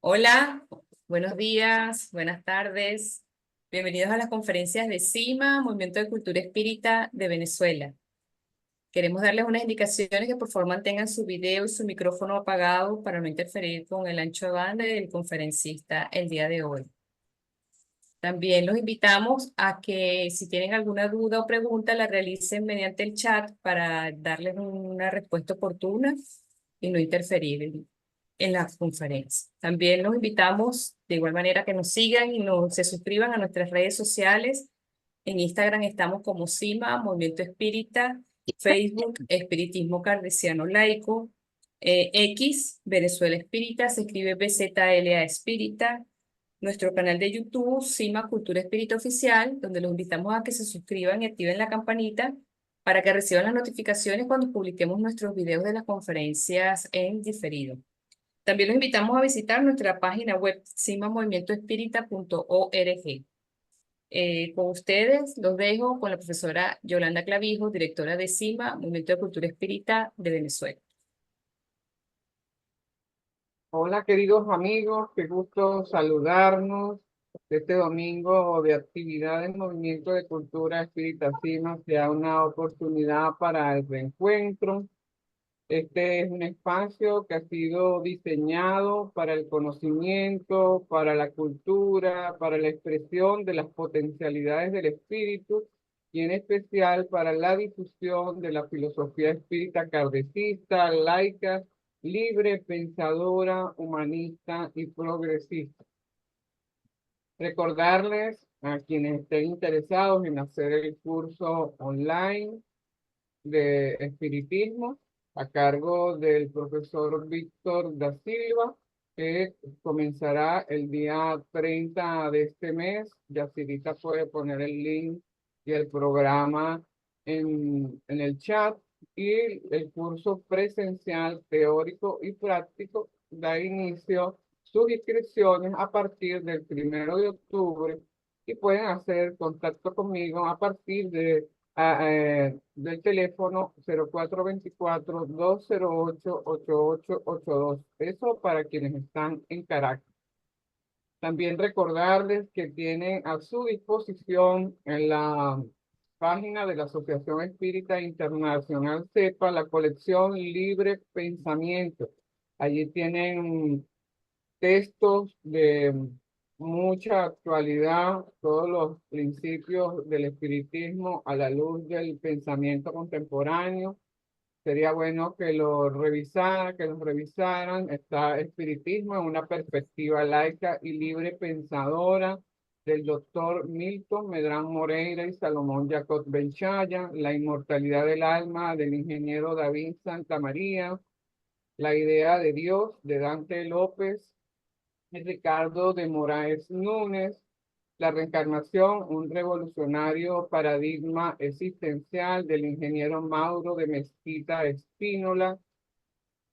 Hola, buenos días, buenas tardes. Bienvenidos a las conferencias de CIMA, Movimiento de Cultura Espírita de Venezuela. Queremos darles unas indicaciones que por favor mantengan su video y su micrófono apagado para no interferir con el ancho de banda del conferencista el día de hoy. También los invitamos a que si tienen alguna duda o pregunta la realicen mediante el chat para darles una respuesta oportuna y no interferir en la conferencia. También los invitamos de igual manera que nos sigan y se suscriban a nuestras redes sociales. En Instagram estamos como CIMA, Movimiento Espírita, Facebook, Espiritismo Cardesiano Laico, X, Venezuela Espírita, se escribe BZLA Espírita, nuestro canal de YouTube, CIMA Cultura Espírita Oficial, donde los invitamos a que se suscriban y activen la campanita para que reciban las notificaciones cuando publiquemos nuestros videos de las conferencias en diferido. También los invitamos a visitar nuestra página web cimamovimientoespírita.org. Con ustedes los dejo con la profesora Yolanda Clavijo, directora de CIMA, Movimiento de Cultura Espírita de Venezuela. Hola, queridos amigos, qué gusto saludarnos. Este domingo de actividades Movimiento de Cultura Espírita Sima sea una oportunidad para el reencuentro. Este es un espacio que ha sido diseñado para el conocimiento, para la cultura, para la expresión de las potencialidades del espíritu y en especial para la difusión de la filosofía espírita kardecista, laica, libre, pensadora, humanista y progresista. Recordarles a quienes estén interesados en hacer el curso online de espiritismo a cargo del profesor Víctor da Silva, que comenzará el día 30 de este mes. Yacirita puede poner el link y el programa en el chat. Y el curso presencial, teórico y práctico da inicio sus inscripciones a partir del 1 de octubre y pueden hacer contacto conmigo a partir del teléfono 0424-208-8882. Eso para quienes están en Caracas. También recordarles que tienen a su disposición en la página de la Asociación Espírita Internacional CEPA la colección Libre Pensamiento. Allí tienen textos de mucha actualidad, todos los principios del espiritismo a la luz del pensamiento contemporáneo. Sería bueno que que los revisaran. Está Espiritismo en una perspectiva laica y libre pensadora del doctor Milton Medrano Moreira y Salomón Jacob Benchaya, La inmortalidad del alma del ingeniero David Santamaría, La idea de Dios de Dante López, Ricardo de Moraes Núñez, La reencarnación, un revolucionario paradigma existencial del ingeniero Mauro de Mezquita Espínola,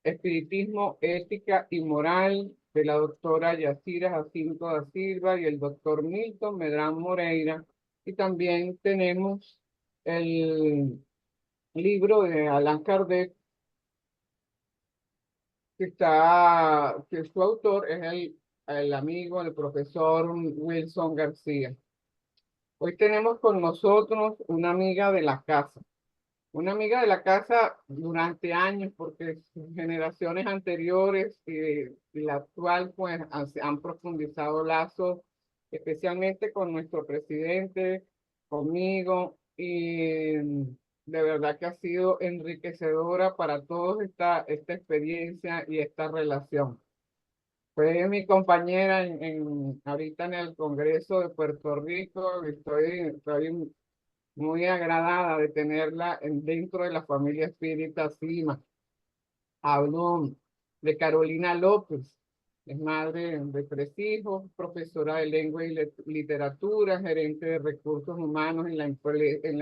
Espiritismo, ética y moral de la doctora Yacira Jacinto da Silva y el doctor Milton Medrano Moreira. Y también tenemos el libro de Allan Kardec, que su autor es el amigo, el profesor Wilson García. Hoy tenemos con nosotros una amiga de la casa, durante años, porque sus generaciones anteriores y la actual pues han profundizado lazos, especialmente con nuestro presidente, conmigo, y de verdad que ha sido enriquecedora para todos esta experiencia y esta relación. Fue mi compañera ahorita en el Congreso de Puerto Rico. Estoy muy agradada de tenerla dentro de la familia Espírita Sima. Hablo de Carolina López, es madre de 3 hijos, profesora de lengua y literatura, gerente de recursos humanos en la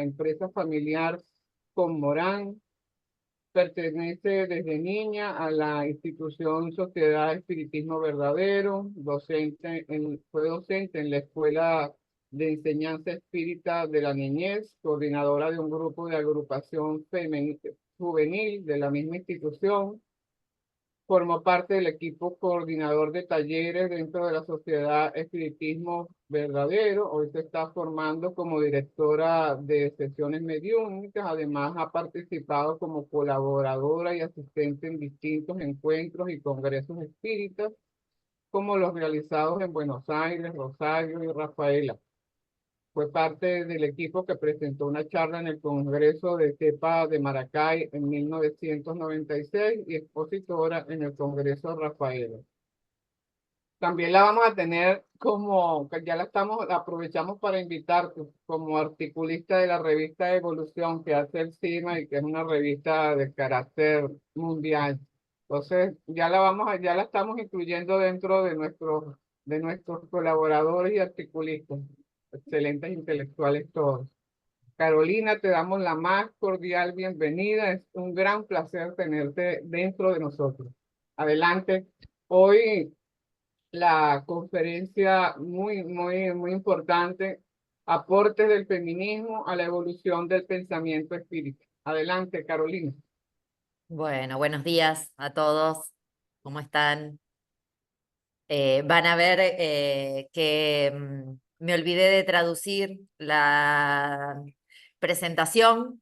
empresa familiar con Morán. Pertenece desde niña a la institución Sociedad Espiritismo Verdadero, fue docente en la Escuela de Enseñanza Espírita de la Niñez, coordinadora de un grupo de agrupación juvenil de la misma institución. Formó parte del equipo coordinador de talleres dentro de la Sociedad Espiritismo Verdadero. Hoy se está formando como directora de sesiones mediúnicas. Además, ha participado como colaboradora y asistente en distintos encuentros y congresos espíritas, como los realizados en Buenos Aires, Rosario y Rafaela. Fue parte del equipo que presentó una charla en el Congreso de CEPA de Maracay en 1996 y expositora en el Congreso Rafaela. También la vamos a tener como, que ya la aprovechamos para invitarte como articulista de la revista Evolución que hace el CIMA y que es una revista de carácter mundial. Entonces, ya la estamos incluyendo dentro de nuestros colaboradores y articulistas. Excelentes intelectuales todos. Carolina, te damos la más cordial bienvenida. Es un gran placer tenerte dentro de nosotros. Adelante. Hoy la conferencia muy importante, aportes del feminismo a la evolución del pensamiento espírita. Adelante, Carolina. Bueno, buenos días a todos. ¿Cómo están? Van a ver que me olvidé de traducir la presentación.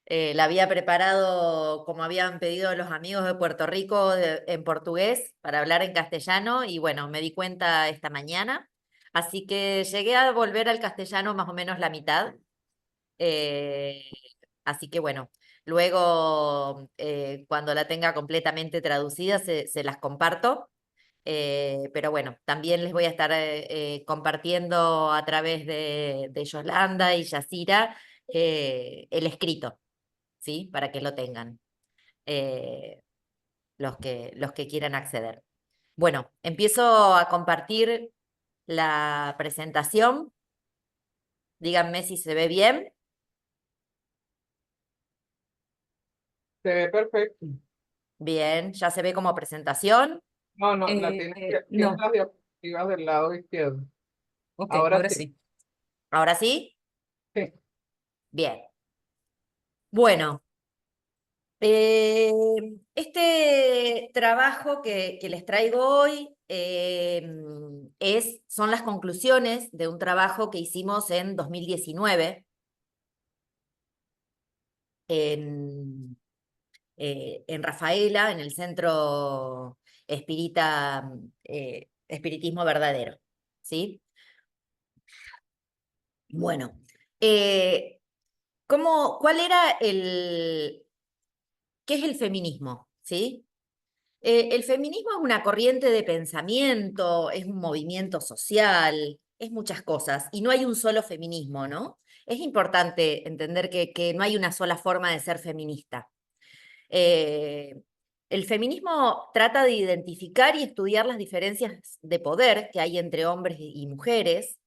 La había preparado como habían pedido los amigos de Puerto Rico en portugués para hablar en castellano y bueno, me di cuenta esta mañana. Así que llegué a volver al castellano más o menos la mitad. Eh, Así que bueno, luego cuando la tenga completamente traducida se las comparto. Pero bueno, también les voy a estar compartiendo a través de Yolanda y Yacira el escrito, ¿sí? Para que lo tengan eh, los que quieran acceder. Bueno, empiezo a compartir la presentación. Díganme si se ve bien. Se ve perfecto. Bien, ya se ve como presentación. No, no, la tienes que, tienes No, las diapositivas del lado izquierdo. ok, Ahora ahora sí. sí. ¿Ahora sí? Sí. Bien. Bueno, eh, este trabajo que les traigo hoy son las conclusiones de un trabajo que hicimos en 2019 en, en Rafaela, en el Centro Espírita, Espiritismo Verdadero. ¿Sí? Bueno, eh, ¿cuál era qué es el feminismo? ¿Sí? El feminismo es una corriente de pensamiento, es un movimiento social, es muchas cosas, y no hay un solo feminismo, ¿no? Es importante entender que no hay una sola forma de ser feminista. Eh, el feminismo trata de identificar y estudiar las diferencias de poder que hay entre hombres y mujeres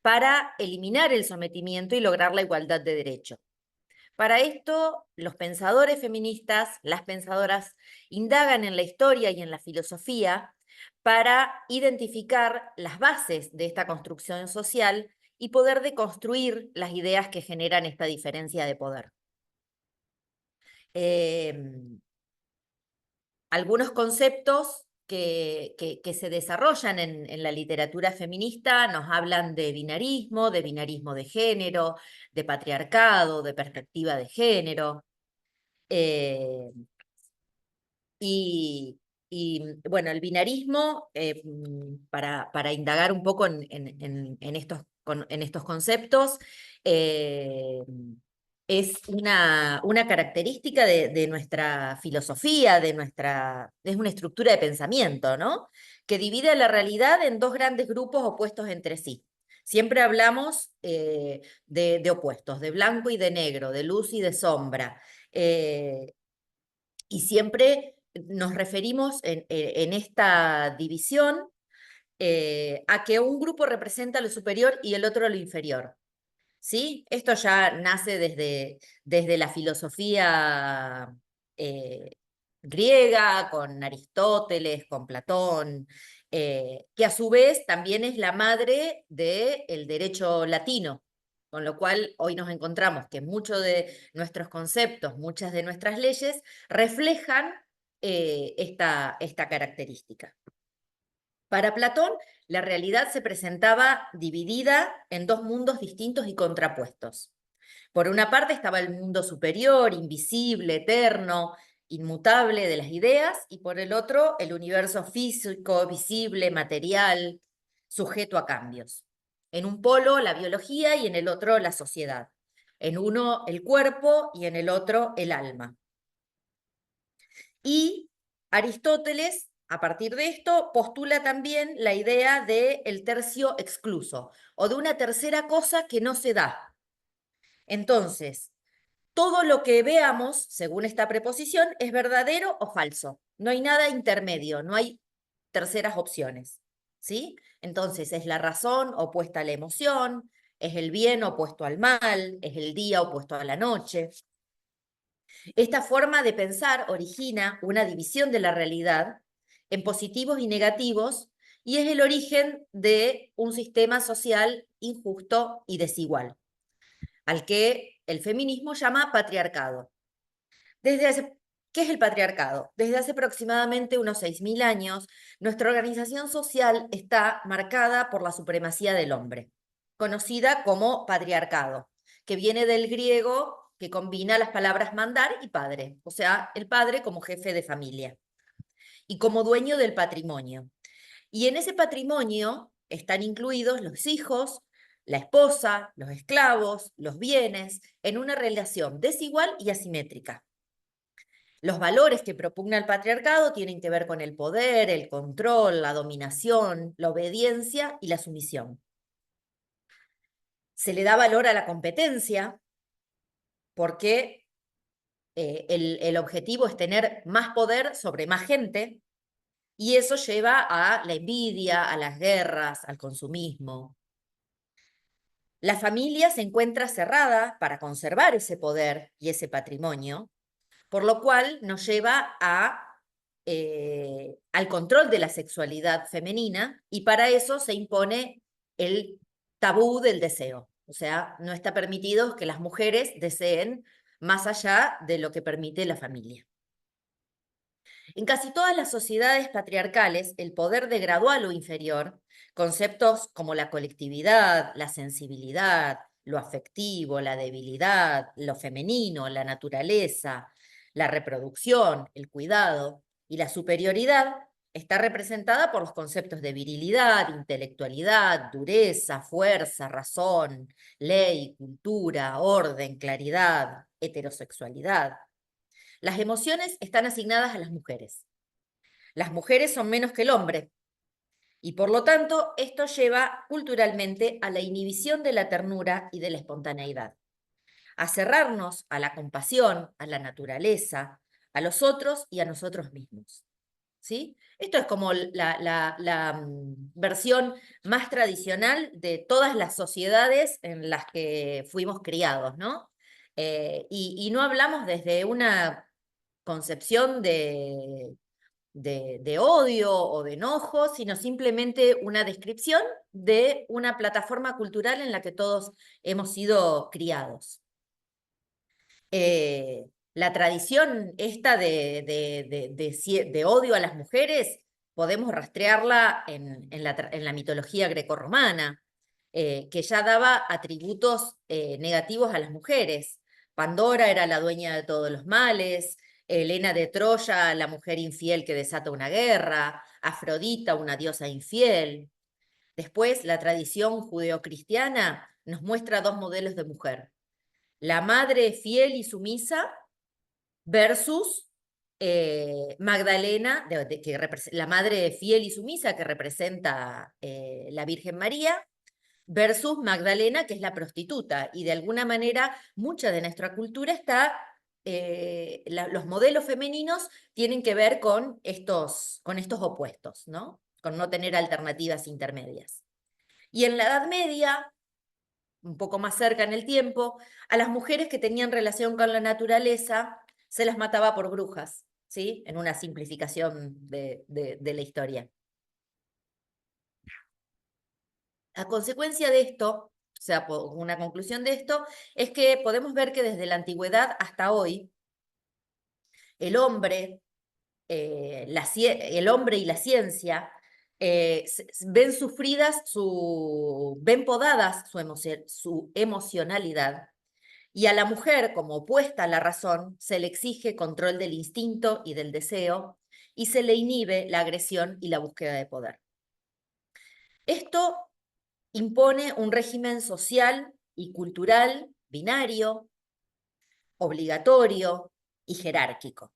para eliminar el sometimiento y lograr la igualdad de derechos. Para esto, los pensadores feministas, las pensadoras, indagan en la historia y en la filosofía para identificar las bases de esta construcción social y poder deconstruir las ideas que generan esta diferencia de poder. Algunos conceptos que se desarrollan en la literatura feminista nos hablan de binarismo de género, de patriarcado, de perspectiva de género. Eh, y, bueno, el binarismo, para indagar un poco en estos conceptos, eh, es una característica de nuestra filosofía, es una estructura de pensamiento, ¿no? Que divide la realidad en dos grandes grupos opuestos entre sí. Siempre hablamos de opuestos, de blanco y de negro, de luz y de sombra. Y siempre nos referimos en esta división a que un grupo representa lo superior y el otro lo inferior. ¿Sí? Esto ya nace desde la filosofía griega, con Aristóteles, con Platón, que a su vez también es la madre del derecho latino, con lo cual hoy nos encontramos que muchos de nuestros conceptos, muchas de nuestras leyes reflejan esta característica. Para Platón, la realidad se presentaba dividida en dos mundos distintos y contrapuestos. Por una parte estaba el mundo superior, invisible, eterno, inmutable de las ideas, y por el otro el universo físico, visible, material, sujeto a cambios. En un polo la biología y en el otro la sociedad. En uno el cuerpo y en el otro el alma. Y Aristóteles, a partir de esto, postula también la idea del tercio excluso, o de una tercera cosa que no se da. Entonces, todo lo que veamos, según esta preposición, es verdadero o falso. No hay nada intermedio, no hay terceras opciones, ¿sí? Entonces, es la razón opuesta a la emoción, es el bien opuesto al mal, es el día opuesto a la noche. Esta forma de pensar origina una división de la realidad en positivos y negativos y es el origen de un sistema social injusto y desigual, al que el feminismo llama patriarcado. ¿Qué es el patriarcado? Desde hace aproximadamente unos 6.000 años, nuestra organización social está marcada por la supremacía del hombre, conocida como patriarcado, que viene del griego que combina las palabras mandar y padre, o sea, el padre como jefe de familia y como dueño del patrimonio. Y en ese patrimonio están incluidos los hijos, la esposa, los esclavos, los bienes, en una relación desigual y asimétrica. Los valores que propugna el patriarcado tienen que ver con el poder, el control, la dominación, la obediencia y la sumisión. Se le da valor a la competencia porque el objetivo es tener más poder sobre más gente y eso lleva a la envidia, a las guerras, al consumismo. La familia se encuentra cerrada para conservar ese poder y ese patrimonio, por lo cual nos lleva al control de la sexualidad femenina y para eso se impone el tabú del deseo. O sea, no está permitido que las mujeres deseen más allá de lo que permite la familia. En casi todas las sociedades patriarcales, el poder degradó a lo inferior, conceptos como la colectividad, la sensibilidad, lo afectivo, la debilidad, lo femenino, la naturaleza, la reproducción, el cuidado y la superioridad, está representada por los conceptos de virilidad, intelectualidad, dureza, fuerza, razón, ley, cultura, orden, claridad, heterosexualidad. Las emociones están asignadas a las mujeres. Las mujeres son menos que el hombre y por lo tanto esto lleva culturalmente a la inhibición de la ternura y de la espontaneidad, a cerrarnos a la compasión, a la naturaleza, a los otros y a nosotros mismos. ¿Sí? Esto es como la versión más tradicional de todas las sociedades en las que fuimos criados, ¿no? Y no hablamos desde una concepción de odio o de enojo, sino simplemente una descripción de una plataforma cultural en la que todos hemos sido criados. La tradición esta de odio a las mujeres podemos rastrearla en la mitología grecorromana, que ya daba atributos negativos a las mujeres. Pandora era la dueña de todos los males, Helena de Troya, la mujer infiel que desata una guerra, Afrodita, una diosa infiel. Después, la tradición judeocristiana nos muestra dos modelos de mujer. La madre fiel y sumisa versus Magdalena, la madre fiel y sumisa que representa la Virgen María, versus Magdalena, que es la prostituta. Y de alguna manera, mucha de nuestra cultura está, los modelos femeninos tienen que ver con estos opuestos, ¿no? Con no tener alternativas intermedias. Y en la Edad Media, un poco más cerca en el tiempo, a las mujeres que tenían relación con la naturaleza se las mataba por brujas, ¿sí? En una simplificación de la historia. A consecuencia de esto, o sea, una conclusión de esto, es que podemos ver que desde la antigüedad hasta hoy, el hombre el hombre y la ciencia ven ven podadas su emocionalidad, y a la mujer, como opuesta a la razón, se le exige control del instinto y del deseo, y se le inhibe la agresión y la búsqueda de poder. Esto impone un régimen social y cultural binario, obligatorio y jerárquico,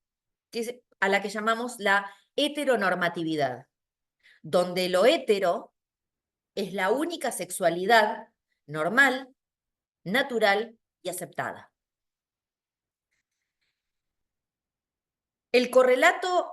a la que llamamos la heteronormatividad, donde lo hetero es la única sexualidad normal, natural y aceptada. El correlato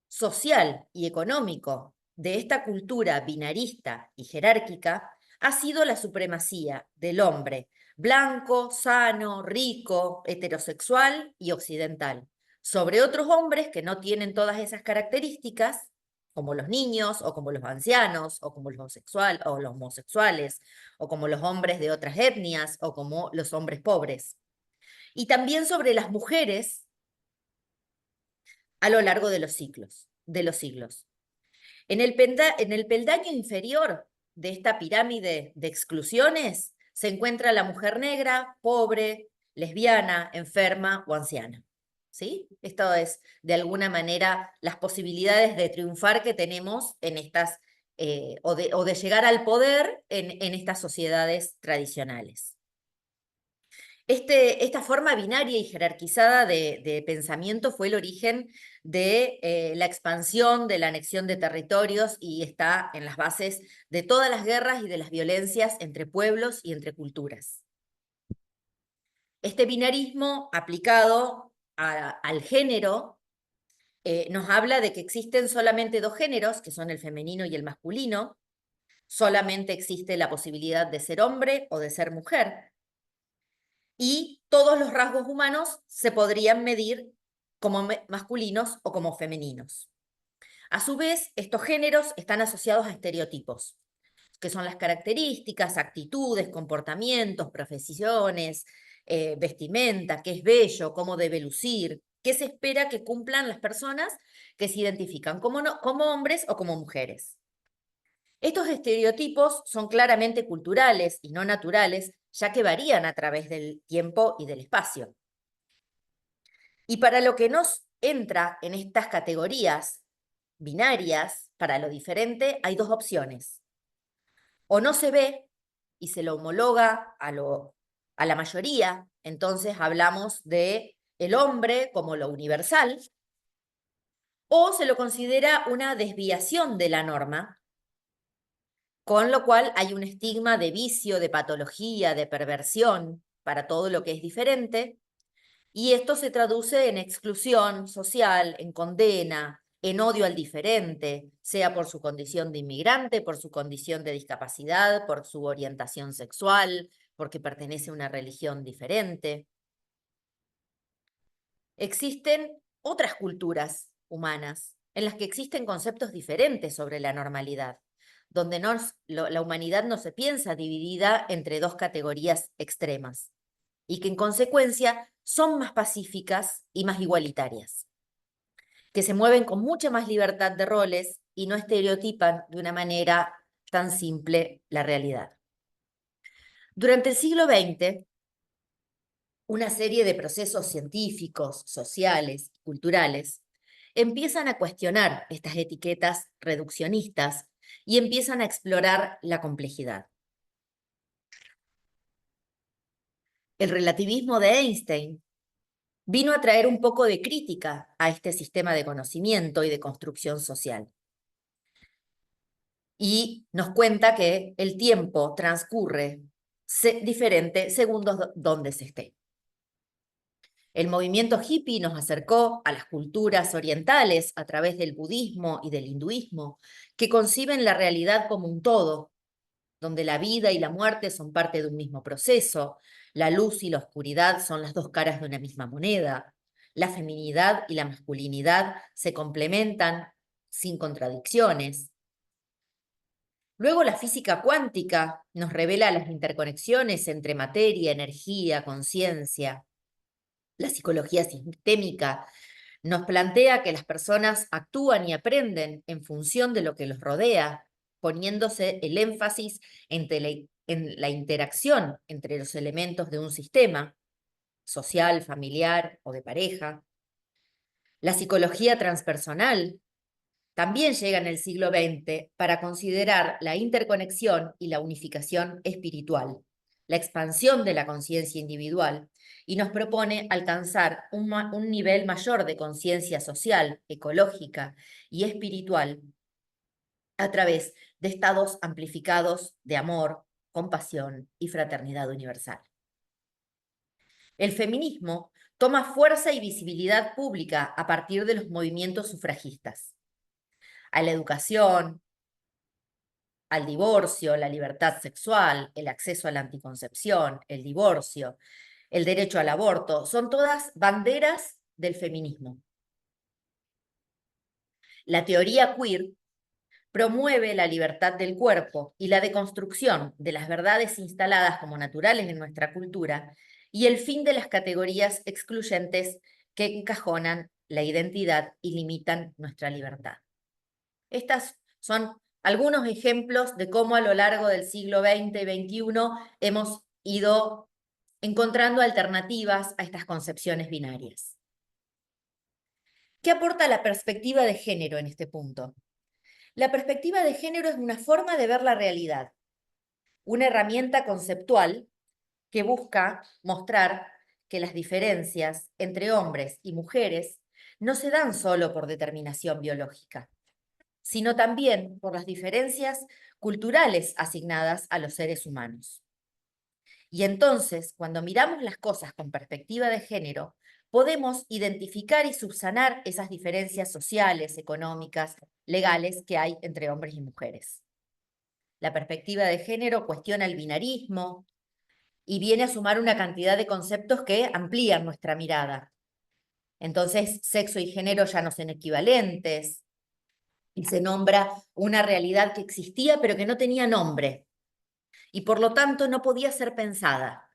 social y económico de esta cultura binarista y jerárquica ha sido la supremacía del hombre blanco, sano, rico, heterosexual y occidental sobre otros hombres que no tienen todas esas características, como los niños, o como los ancianos, o como los homosexuales, o como los hombres de otras etnias, o como los hombres pobres. Y también sobre las mujeres a lo largo de los siglos. En el peldaño inferior de esta pirámide de exclusiones se encuentra la mujer negra, pobre, lesbiana, enferma o anciana. ¿Sí? Esto es, de alguna manera, las posibilidades de triunfar que tenemos en estas, o de llegar al poder en estas sociedades tradicionales. Esta forma binaria y jerarquizada de pensamiento fue el origen de la expansión, de la anexión de territorios, y está en las bases de todas las guerras y de las violencias entre pueblos y entre culturas. Este binarismo aplicado al género nos habla de que existen solamente dos géneros, que son el femenino y el masculino. Solamente existe la posibilidad de ser hombre o de ser mujer. Y todos los rasgos humanos se podrían medir como masculinos o como femeninos. A su vez, estos géneros están asociados a estereotipos, que son las características, actitudes, comportamientos, profesiones, vestimenta, qué es bello, cómo debe lucir, qué se espera que cumplan las personas que se identifican como hombres o como mujeres. Estos estereotipos son claramente culturales y no naturales, ya que varían a través del tiempo y del espacio. Y para lo que nos entra en estas categorías binarias, para lo diferente, hay dos opciones. O no se ve y se lo homologa a la mayoría, entonces hablamos de el hombre como lo universal, o se lo considera una desviación de la norma, con lo cual hay un estigma de vicio, de patología, de perversión para todo lo que es diferente, y esto se traduce en exclusión social, en condena, en odio al diferente, sea por su condición de inmigrante, por su condición de discapacidad, por su orientación sexual, porque pertenece a una religión diferente. Existen otras culturas humanas en las que existen conceptos diferentes sobre la normalidad, donde la humanidad no se piensa dividida entre dos categorías extremas, y que en consecuencia son más pacíficas y más igualitarias, que se mueven con mucha más libertad de roles y no estereotipan de una manera tan simple la realidad. Durante el siglo XX, una serie de procesos científicos, sociales y culturales empiezan a cuestionar estas etiquetas reduccionistas y empiezan a explorar la complejidad. El relativismo de Einstein vino a traer un poco de crítica a este sistema de conocimiento y de construcción social. Y nos cuenta que el tiempo transcurre diferente según donde se esté. El movimiento hippie nos acercó a las culturas orientales a través del budismo y del hinduismo, que conciben la realidad como un todo, donde la vida y la muerte son parte de un mismo proceso, la luz y la oscuridad son las dos caras de una misma moneda, la feminidad y la masculinidad se complementan sin contradicciones. Luego la física cuántica nos revela las interconexiones entre materia, energía, conciencia. La psicología sistémica Nos plantea que las personas actúan y aprenden en función de lo que los rodea, poniéndose el énfasis en la interacción entre los elementos de un sistema social, familiar o de pareja. La psicología transpersonal también llega en el siglo XX para considerar la interconexión y la unificación espiritual, la expansión de la conciencia individual, y nos propone alcanzar un nivel mayor de conciencia social, ecológica y espiritual a través de estados amplificados de amor, compasión y fraternidad universal. El feminismo toma fuerza y visibilidad pública a partir de los movimientos sufragistas. A la educación, al divorcio, la libertad sexual, el acceso a la anticoncepción, el divorcio, el derecho al aborto, son todas banderas del feminismo. La teoría queer promueve la libertad del cuerpo y la deconstrucción de las verdades instaladas como naturales en nuestra cultura y el fin de las categorías excluyentes que encajonan la identidad y limitan nuestra libertad. Estas son algunos ejemplos de cómo a lo largo del siglo XX y XXI hemos ido encontrando alternativas a estas concepciones binarias. ¿Qué aporta la perspectiva de género en este punto? La perspectiva de género es una forma de ver la realidad, una herramienta conceptual que busca mostrar que las diferencias entre hombres y mujeres no se dan solo por determinación biológica, sino también por las diferencias culturales asignadas a los seres humanos. Y entonces, cuando miramos las cosas con perspectiva de género, podemos identificar y subsanar esas diferencias sociales, económicas, legales que hay entre hombres y mujeres. La perspectiva de género cuestiona el binarismo y viene a sumar una cantidad de conceptos que amplían nuestra mirada. Entonces, sexo y género ya no son equivalentes, y se nombra una realidad que existía pero que no tenía nombre, y por lo tanto no podía ser pensada.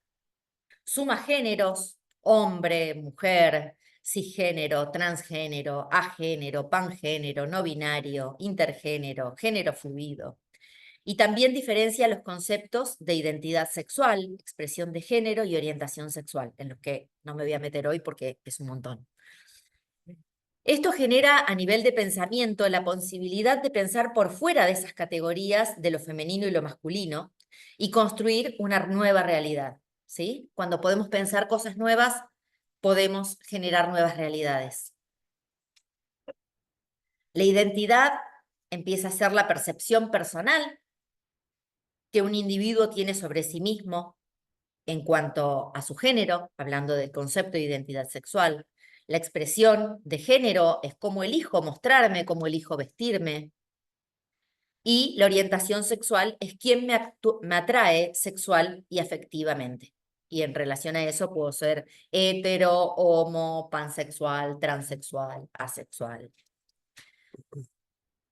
Suma géneros, hombre, mujer, cisgénero, transgénero, agénero, pangénero, no binario, intergénero, género fluido. Y también diferencia los conceptos de identidad sexual, expresión de género y orientación sexual, en los que no me voy a meter hoy porque es un montón. Esto genera a nivel de pensamiento la posibilidad de pensar por fuera de esas categorías de lo femenino y lo masculino y construir una nueva realidad, ¿sí? Cuando podemos pensar cosas nuevas, podemos generar nuevas realidades. La identidad empieza a ser la percepción personal que un individuo tiene sobre sí mismo en cuanto a su género, hablando del concepto de identidad sexual. La expresión de género es cómo elijo mostrarme, cómo elijo vestirme. Y la orientación sexual es quién me atrae sexual y afectivamente. Y en relación a eso puedo ser hetero, homo, pansexual, transexual, asexual.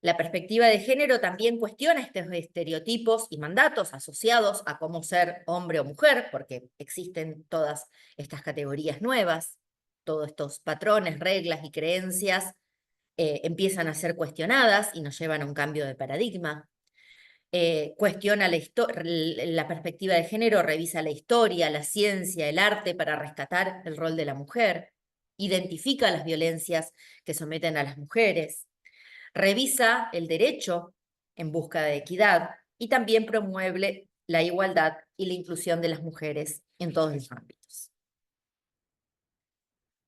La perspectiva de género también cuestiona estos estereotipos y mandatos asociados a cómo ser hombre o mujer, porque existen todas estas categorías nuevas, todos estos patrones, reglas y creencias empiezan a ser cuestionadas y nos llevan a un cambio de paradigma. Cuestiona la perspectiva de género, revisa la historia, la ciencia, el arte para rescatar el rol de la mujer, identifica las violencias que someten a las mujeres, revisa el derecho en busca de equidad y también promueve la igualdad y la inclusión de las mujeres en todos los ámbitos.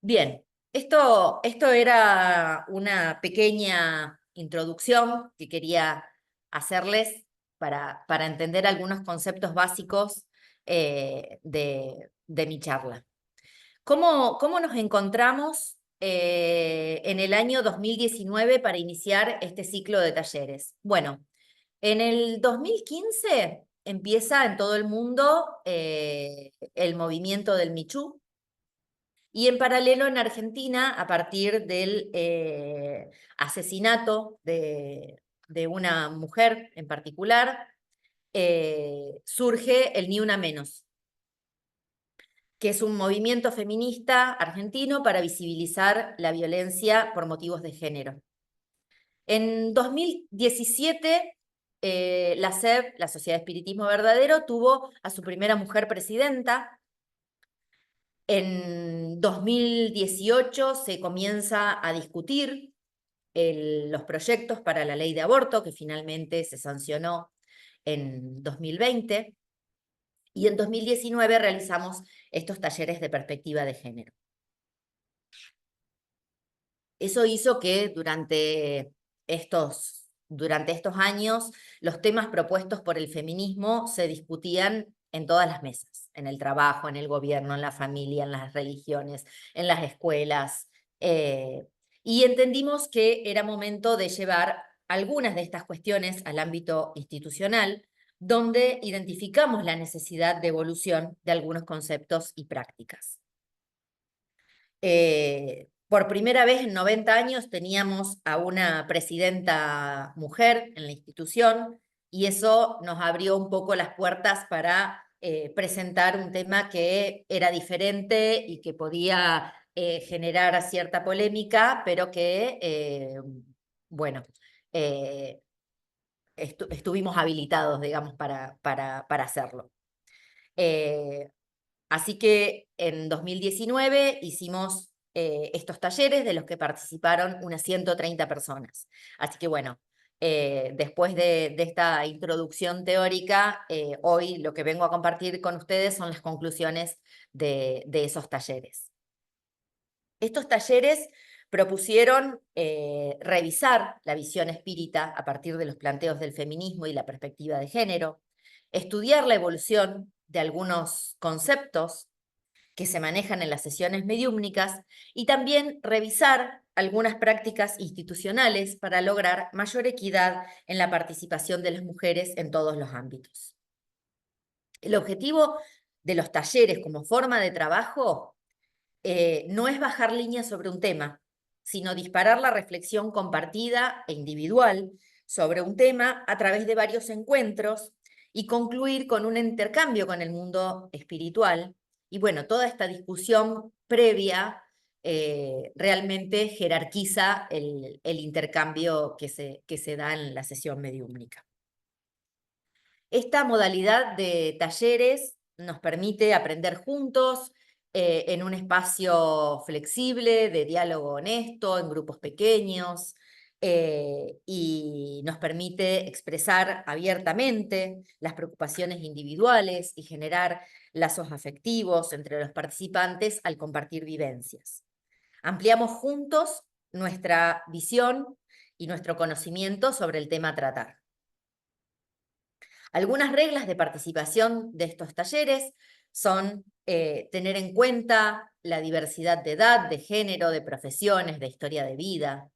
Bien, esto era una pequeña introducción que quería hacerles para entender algunos conceptos básicos de mi charla. ¿Cómo nos encontramos en el año 2019 para iniciar este ciclo de talleres? Bueno, en el 2015 empieza en todo el mundo el movimiento del Me Too, y en paralelo en Argentina, a partir del asesinato de una mujer en particular, surge el Ni Una Menos. que es un movimiento feminista argentino para visibilizar la violencia por motivos de género. En 2017, la SEV, la Sociedad de Espiritismo Verdadero, tuvo a su primera mujer presidenta. En 2018 se comienza a discutir los proyectos para la ley de aborto, que finalmente se sancionó en 2020, y en 2019 realizamos estos talleres de perspectiva de género. Eso hizo que durante estos años los temas propuestos por el feminismo se discutían en todas las mesas, en el trabajo, en el gobierno, en la familia, en las religiones, en las escuelas, y entendimos que era momento de llevar algunas de estas cuestiones al ámbito institucional, donde identificamos la necesidad de evolución de algunos conceptos y prácticas. Por primera vez en 90 años teníamos a una presidenta mujer en la institución, y eso nos abrió un poco las puertas para presentar un tema que era diferente y que podía generar cierta polémica, pero que, bueno, estuvimos habilitados, digamos, para hacerlo. Así que en 2019 hicimos estos talleres, de los que participaron unas 130 personas. Así que bueno, después de esta introducción teórica, hoy lo que vengo a compartir con ustedes son las conclusiones de esos talleres. Estos talleres propusieron revisar la visión espírita a partir de los planteos del feminismo y la perspectiva de género, estudiar la evolución de algunos conceptos que se manejan en las sesiones mediúmnicas, y también revisar algunas prácticas institucionales para lograr mayor equidad en la participación de las mujeres en todos los ámbitos. El objetivo de los talleres como forma de trabajo no es bajar líneas sobre un tema, sino disparar la reflexión compartida e individual sobre un tema a través de varios encuentros, y concluir con un intercambio con el mundo espiritual. Y bueno, toda esta discusión previa realmente jerarquiza el intercambio que se da en la sesión mediúmnica. Esta modalidad de talleres nos permite aprender juntos, en un espacio flexible, de diálogo honesto, en grupos pequeños, y nos permite expresar abiertamente las preocupaciones individuales y generar lazos afectivos entre los participantes al compartir vivencias. Ampliamos juntos nuestra visión y nuestro conocimiento sobre el tema a tratar. Algunas reglas de participación de estos talleres son tener en cuenta la diversidad de edad, de género, de profesiones, de historia de vida,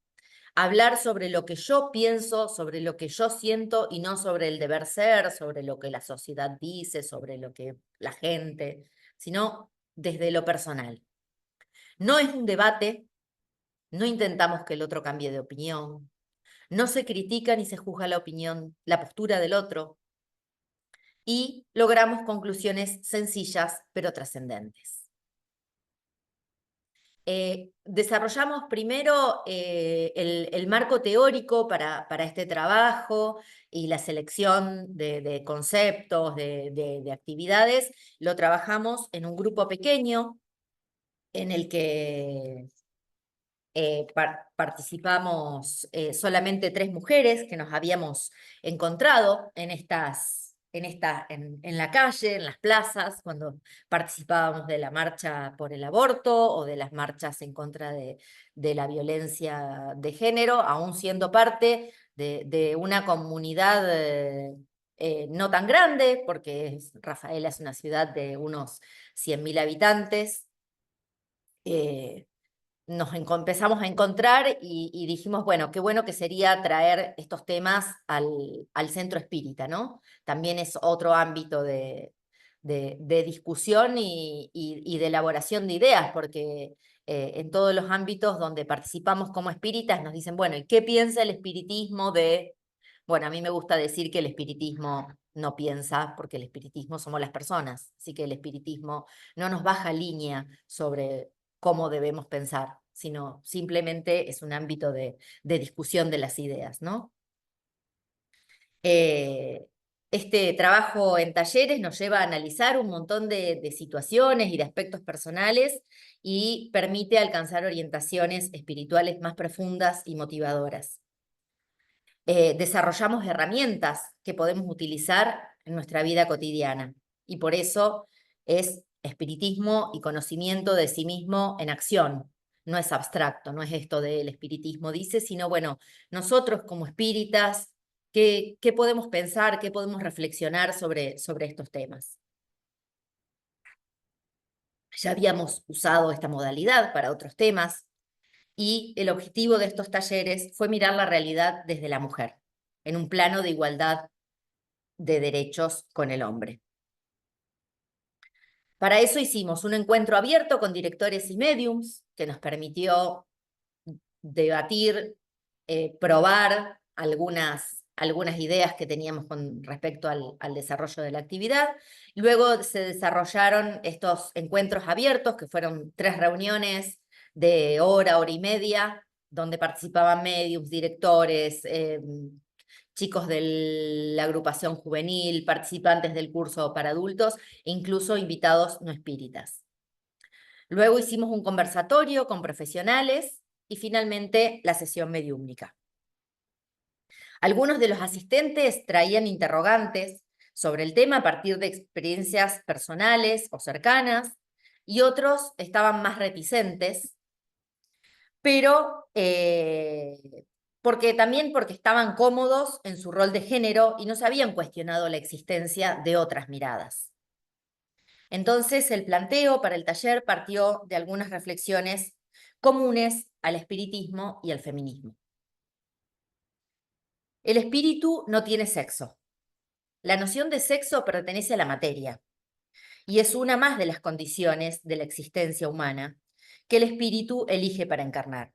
hablar sobre lo que yo pienso, sobre lo que yo siento, y no sobre el deber ser, sobre lo que la sociedad dice, sobre lo que la gente, sino desde lo personal. No es un debate, no intentamos que el otro cambie de opinión, no se critica ni se juzga la opinión, la postura del otro, y logramos conclusiones sencillas pero trascendentes. Desarrollamos primero el marco teórico para este trabajo, y la selección de conceptos, de actividades. Lo trabajamos en un grupo pequeño en el que participamos solamente 3 mujeres que nos habíamos encontrado en la calle, en las plazas, cuando participábamos de la marcha por el aborto o de las marchas en contra de la violencia de género, aún siendo parte de una comunidad no tan grande, porque Rafaela es una ciudad de unos 100.000 habitantes. Nos empezamos a encontrar y dijimos, bueno, qué bueno que sería traer estos temas al centro espírita, ¿no? También es otro ámbito de discusión y de elaboración de ideas, porque en todos los ámbitos donde participamos como espíritas nos dicen, bueno, ¿y qué piensa el espiritismo de Bueno, a mí me gusta decir que el espiritismo no piensa, porque el espiritismo somos las personas, así que el espiritismo no nos baja línea sobre cómo debemos pensar, sino simplemente es un ámbito de discusión de las ideas, ¿no? Este trabajo en talleres nos lleva a analizar un montón de situaciones y de aspectos personales y permite alcanzar orientaciones espirituales más profundas y motivadoras. Desarrollamos herramientas que podemos utilizar en nuestra vida cotidiana y por eso es espiritismo y conocimiento de sí mismo en acción. No es abstracto, no es esto del espiritismo dice, sino bueno, nosotros como espíritas, ¿qué podemos pensar, qué podemos reflexionar sobre estos temas? Ya habíamos usado esta modalidad para otros temas y el objetivo de estos talleres fue mirar la realidad desde la mujer, en un plano de igualdad de derechos con el hombre. Para eso hicimos un encuentro abierto con directores y mediums que nos permitió debatir, probar algunas ideas que teníamos con respecto al desarrollo de la actividad. Luego se desarrollaron estos encuentros abiertos, que fueron 3 reuniones de hora y media, donde participaban mediums, directores, chicos de la agrupación juvenil, participantes del curso para adultos e incluso invitados no espíritas. Luego hicimos un conversatorio con profesionales y finalmente la sesión mediúmnica. Algunos de los asistentes traían interrogantes sobre el tema a partir de experiencias personales o cercanas y otros estaban más reticentes, pero porque estaban cómodos en su rol de género y no se habían cuestionado la existencia de otras miradas. Entonces, el planteo para el taller partió de algunas reflexiones comunes al espiritismo y al feminismo. El espíritu no tiene sexo. La noción de sexo pertenece a la materia y es una más de las condiciones de la existencia humana que el espíritu elige para encarnar.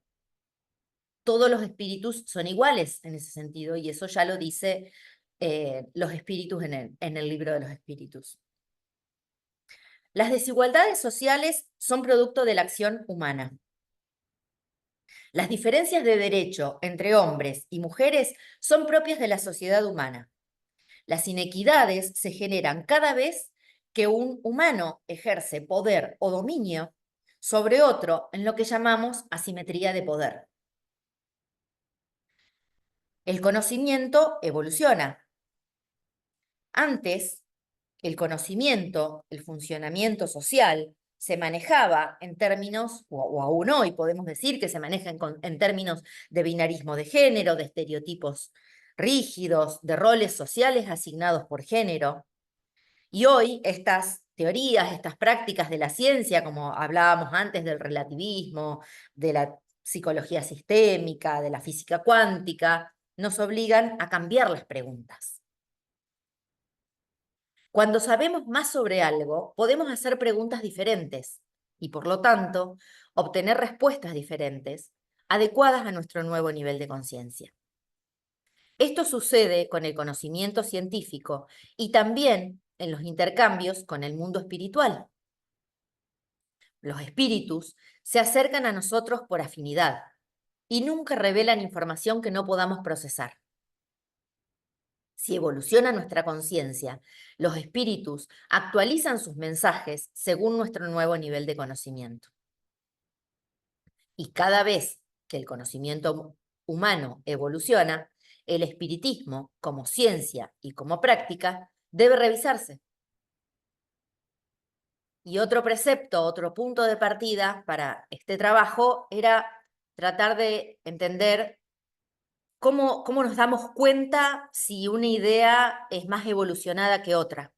Todos los espíritus son iguales en ese sentido y eso ya lo dice los espíritus en el libro de los espíritus. Las desigualdades sociales son producto de la acción humana. Las diferencias de derecho entre hombres y mujeres son propias de la sociedad humana. Las inequidades se generan cada vez que un humano ejerce poder o dominio sobre otro en lo que llamamos asimetría de poder. El conocimiento evoluciona. Antes, el conocimiento, el funcionamiento social, se manejaba en términos, o aún hoy podemos decir que se maneja en términos de binarismo de género, de estereotipos rígidos, de roles sociales asignados por género. Y hoy estas teorías, estas prácticas de la ciencia, como hablábamos antes del relativismo, de la psicología sistémica, de la física cuántica, nos obligan a cambiar las preguntas. Cuando sabemos más sobre algo, podemos hacer preguntas diferentes y, por lo tanto, obtener respuestas diferentes, adecuadas a nuestro nuevo nivel de conciencia. Esto sucede con el conocimiento científico y también en los intercambios con el mundo espiritual. Los espíritus se acercan a nosotros por afinidad y nunca revelan información que no podamos procesar. Si evoluciona nuestra conciencia, los espíritus actualizan sus mensajes según nuestro nuevo nivel de conocimiento. Y cada vez que el conocimiento humano evoluciona, el espiritismo, como ciencia y como práctica, debe revisarse. Y otro precepto, otro punto de partida para este trabajo era tratar de entender cómo nos damos cuenta si una idea es más evolucionada que otra.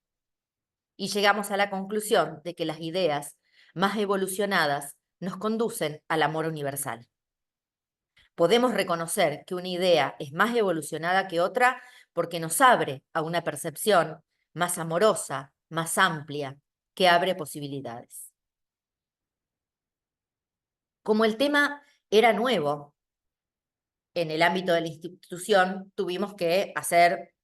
Y llegamos a la conclusión de que las ideas más evolucionadas nos conducen al amor universal. Podemos reconocer que una idea es más evolucionada que otra porque nos abre a una percepción más amorosa, más amplia, que abre posibilidades. Como el tema era nuevo en el ámbito de la institución tuvimos que hacer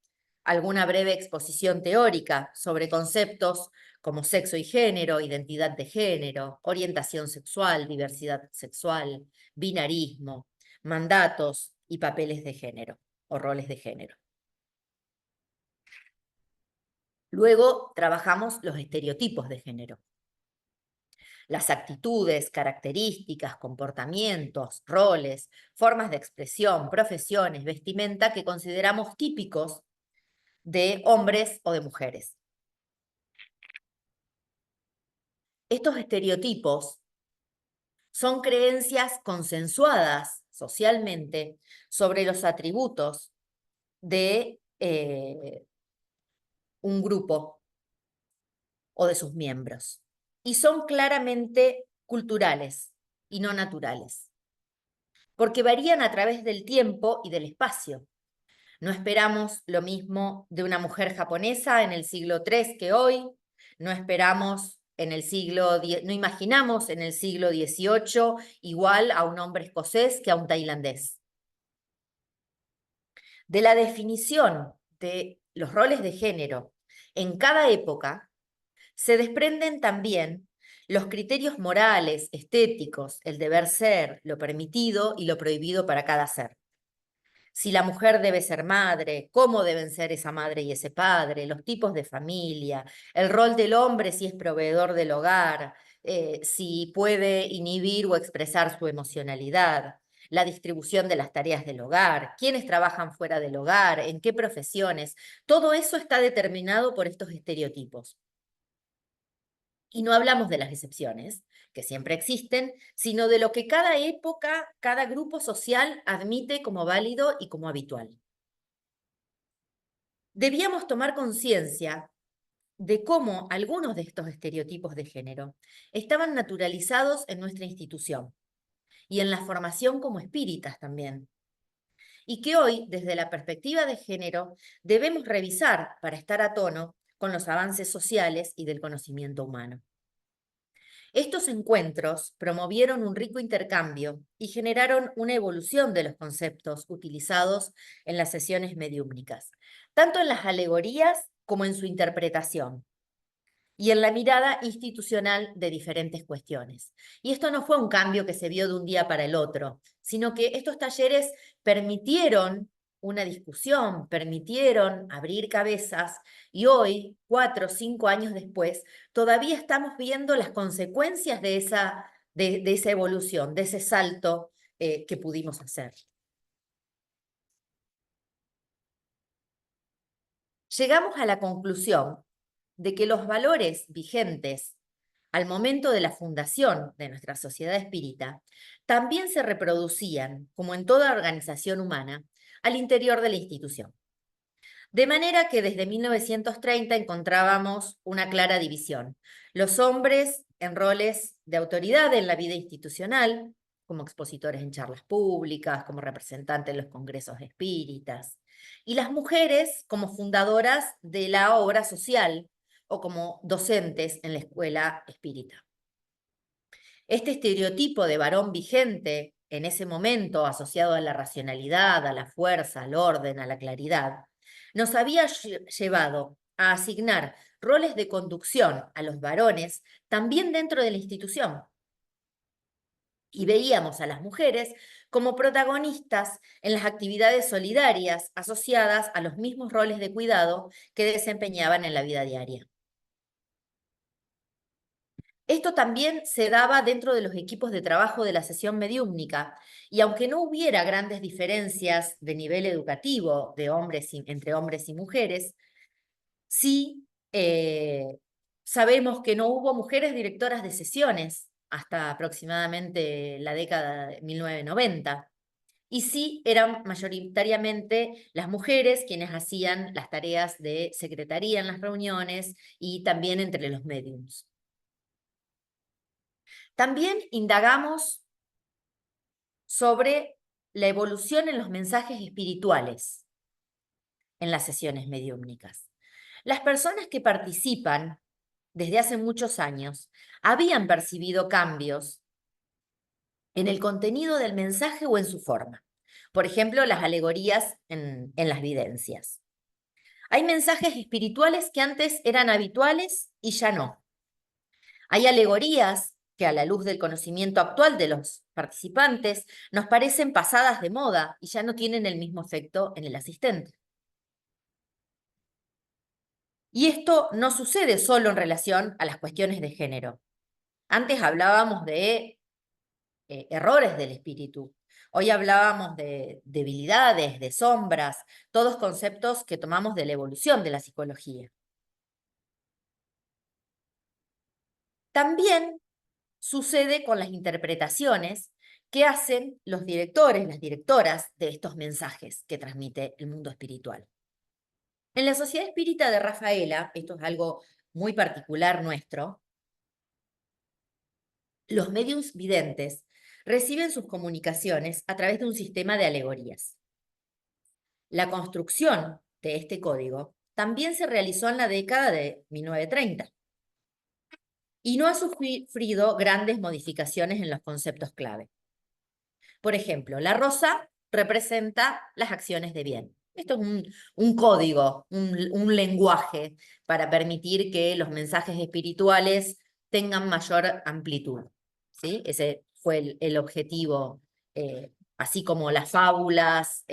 alguna breve exposición teórica sobre conceptos como sexo y género, identidad de género, orientación sexual, diversidad sexual, binarismo, mandatos y papeles de género o roles de género. Luego trabajamos los estereotipos de género. Las actitudes, características, comportamientos, roles, formas de expresión, profesiones, vestimenta que consideramos típicos de hombres o de mujeres. Estos estereotipos son creencias consensuadas socialmente sobre los atributos de un grupo o de sus miembros. Y son claramente culturales y no naturales, porque varían a través del tiempo y del espacio. No esperamos lo mismo de una mujer japonesa en el siglo III que hoy, no esperamos no imaginamos en el siglo XVIII igual a un hombre escocés que a un tailandés. De la definición de los roles de género en cada época, se desprenden también los criterios morales, estéticos, el deber ser, lo permitido y lo prohibido para cada ser. Si la mujer debe ser madre, cómo deben ser esa madre y ese padre, los tipos de familia, el rol del hombre si es proveedor del hogar, si puede inhibir o expresar su emocionalidad, la distribución de las tareas del hogar, quiénes trabajan fuera del hogar, en qué profesiones, todo eso está determinado por estos estereotipos. Y no hablamos de las excepciones, que siempre existen, sino de lo que cada época, cada grupo social admite como válido y como habitual. Debíamos tomar conciencia de cómo algunos de estos estereotipos de género estaban naturalizados en nuestra institución y en la formación como espíritas también. Y que hoy, desde la perspectiva de género, debemos revisar para estar a tono con los avances sociales y del conocimiento humano. Estos encuentros promovieron un rico intercambio y generaron una evolución de los conceptos utilizados en las sesiones mediúmnicas, tanto en las alegorías como en su interpretación y en la mirada institucional de diferentes cuestiones. Y esto no fue un cambio que se vio de un día para el otro, sino que estos talleres permitieron una discusión, permitieron abrir cabezas y hoy, 4 o 5 años después, todavía estamos viendo las consecuencias de esa evolución, de ese salto que pudimos hacer. Llegamos a la conclusión de que los valores vigentes al momento de la fundación de nuestra sociedad espírita también se reproducían, como en toda organización humana, al interior de la institución. De manera que desde 1930 encontrábamos una clara división. Los hombres en roles de autoridad en la vida institucional, como expositores en charlas públicas, como representantes en los congresos espíritas, y las mujeres como fundadoras de la obra social o como docentes en la escuela espírita. Este estereotipo de varón vigente en ese momento, asociado a la racionalidad, a la fuerza, al orden, a la claridad, nos había llevado a asignar roles de conducción a los varones también dentro de la institución. Y veíamos a las mujeres como protagonistas en las actividades solidarias asociadas a los mismos roles de cuidado que desempeñaban en la vida diaria. Esto también se daba dentro de los equipos de trabajo de la sesión mediúmnica, y aunque no hubiera grandes diferencias de nivel educativo entre hombres y mujeres, sí sabemos que no hubo mujeres directoras de sesiones hasta aproximadamente la década de 1990, y sí eran mayoritariamente las mujeres quienes hacían las tareas de secretaría en las reuniones y también entre los médiums. También indagamos sobre la evolución en los mensajes espirituales en las sesiones mediúmnicas. Las personas que participan desde hace muchos años habían percibido cambios en el contenido del mensaje o en su forma. Por ejemplo, las alegorías en las videncias. Hay mensajes espirituales que antes eran habituales y ya no. Hay alegorías que a la luz del conocimiento actual de los participantes nos parecen pasadas de moda y ya no tienen el mismo efecto en el asistente. Y esto no sucede solo en relación a las cuestiones de género. Antes hablábamos de errores del espíritu. Hoy hablábamos de debilidades, de sombras, todos conceptos que tomamos de la evolución de la psicología. También sucede con las interpretaciones que hacen los directores, las directoras de estos mensajes que transmite el mundo espiritual. En la Sociedad Espírita de Rafaela, esto es algo muy particular nuestro, los mediums videntes reciben sus comunicaciones a través de un sistema de alegorías. La construcción de este código también se realizó en la década de 1930 y no ha sufrido grandes modificaciones en los conceptos clave. Por ejemplo, la rosa representa las acciones de bien. Esto es un código, un lenguaje para permitir que los mensajes espirituales tengan mayor amplitud, ¿sí? Ese fue el objetivo, así como las fábulas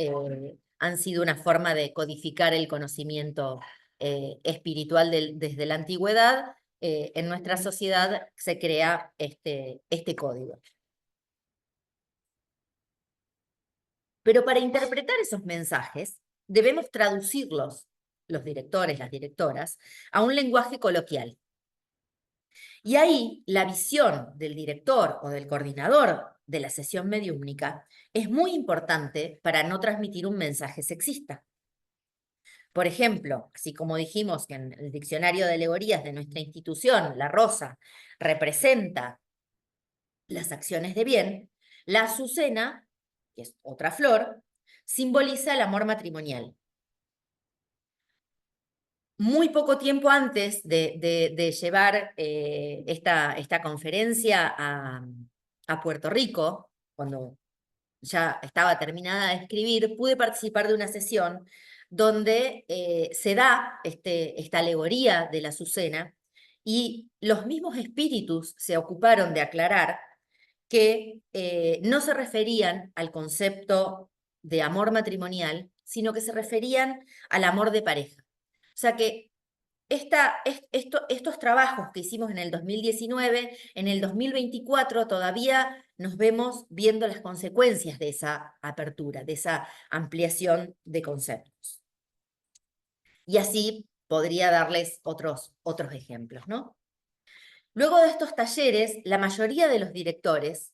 han sido una forma de codificar el conocimiento espiritual desde la antigüedad, en nuestra sociedad se crea este código. Pero para interpretar esos mensajes, debemos traducirlos, los directores, las directoras, a un lenguaje coloquial. Y ahí la visión del director o del coordinador de la sesión mediúmnica es muy importante para no transmitir un mensaje sexista. Por ejemplo, así como dijimos que en el diccionario de alegorías de nuestra institución, la rosa representa las acciones de bien, la azucena, que es otra flor, simboliza el amor matrimonial. Muy poco tiempo antes de llevar esta conferencia a Puerto Rico, cuando ya estaba terminada de escribir, pude participar de una sesión donde se da esta alegoría de la azucena y los mismos espíritus se ocuparon de aclarar que no se referían al concepto de amor matrimonial, sino que se referían al amor de pareja. O sea que estos trabajos que hicimos en el 2019, en el 2024 todavía nos vemos viendo las consecuencias de esa apertura, de esa ampliación de conceptos. Y así podría darles otros ejemplos, ¿no? Luego de estos talleres, la mayoría de los directores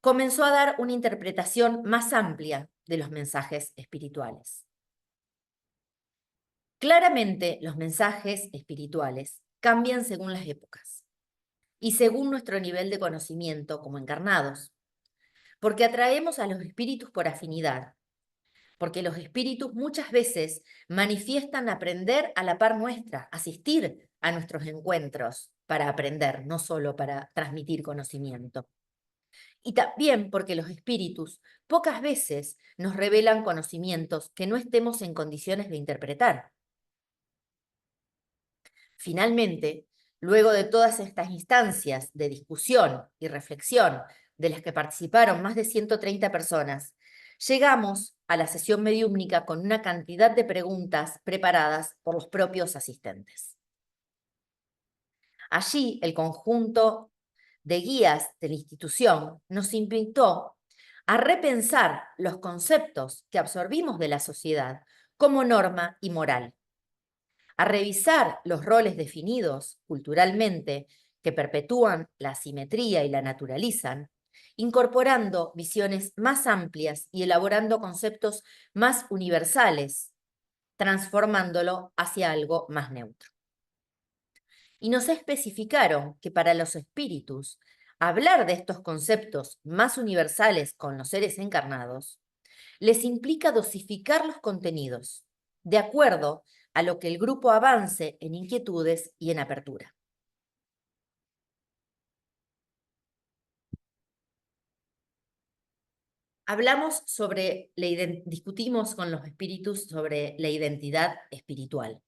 comenzó a dar una interpretación más amplia de los mensajes espirituales. Claramente, los mensajes espirituales cambian según las épocas y según nuestro nivel de conocimiento como encarnados, porque atraemos a los espíritus por afinidad, porque los espíritus muchas veces manifiestan aprender a la par nuestra, asistir a nuestros encuentros para aprender, no solo para transmitir conocimiento. Y también porque los espíritus pocas veces nos revelan conocimientos que no estemos en condiciones de interpretar. Finalmente, luego de todas estas instancias de discusión y reflexión de las que participaron más de 130 personas, llegamos a la sesión mediúmnica con una cantidad de preguntas preparadas por los propios asistentes. Allí, el conjunto de guías de la institución nos invitó a repensar los conceptos que absorbimos de la sociedad como norma y moral, a revisar los roles definidos culturalmente que perpetúan la asimetría y la naturalizan, incorporando visiones más amplias y elaborando conceptos más universales, transformándolo hacia algo más neutro. Y nos especificaron que para los espíritus, hablar de estos conceptos más universales con los seres encarnados les implica dosificar los contenidos, de acuerdo a lo que el grupo avance en inquietudes y en apertura. discutimos con los espíritus sobre la identidad espiritual.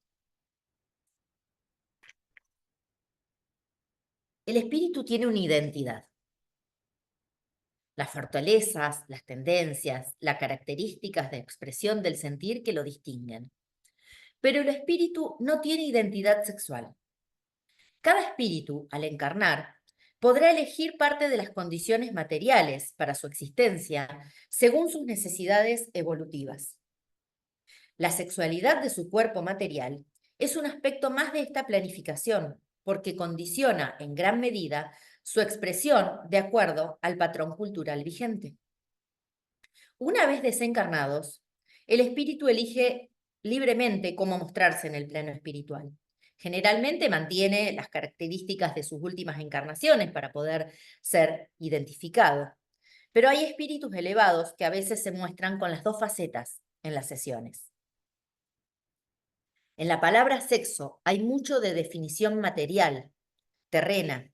El espíritu tiene una identidad. Las fortalezas, las tendencias, las características de expresión del sentir que lo distinguen. Pero el espíritu no tiene identidad sexual. Cada espíritu, al encarnar, podrá elegir parte de las condiciones materiales para su existencia según sus necesidades evolutivas. La sexualidad de su cuerpo material es un aspecto más de esta planificación, porque condiciona en gran medida su expresión de acuerdo al patrón cultural vigente. Una vez desencarnados, el espíritu elige libremente cómo mostrarse en el plano espiritual. Generalmente mantiene las características de sus últimas encarnaciones para poder ser identificado. Pero hay espíritus elevados que a veces se muestran con las dos facetas en las sesiones. En la palabra sexo hay mucho de definición material, terrena.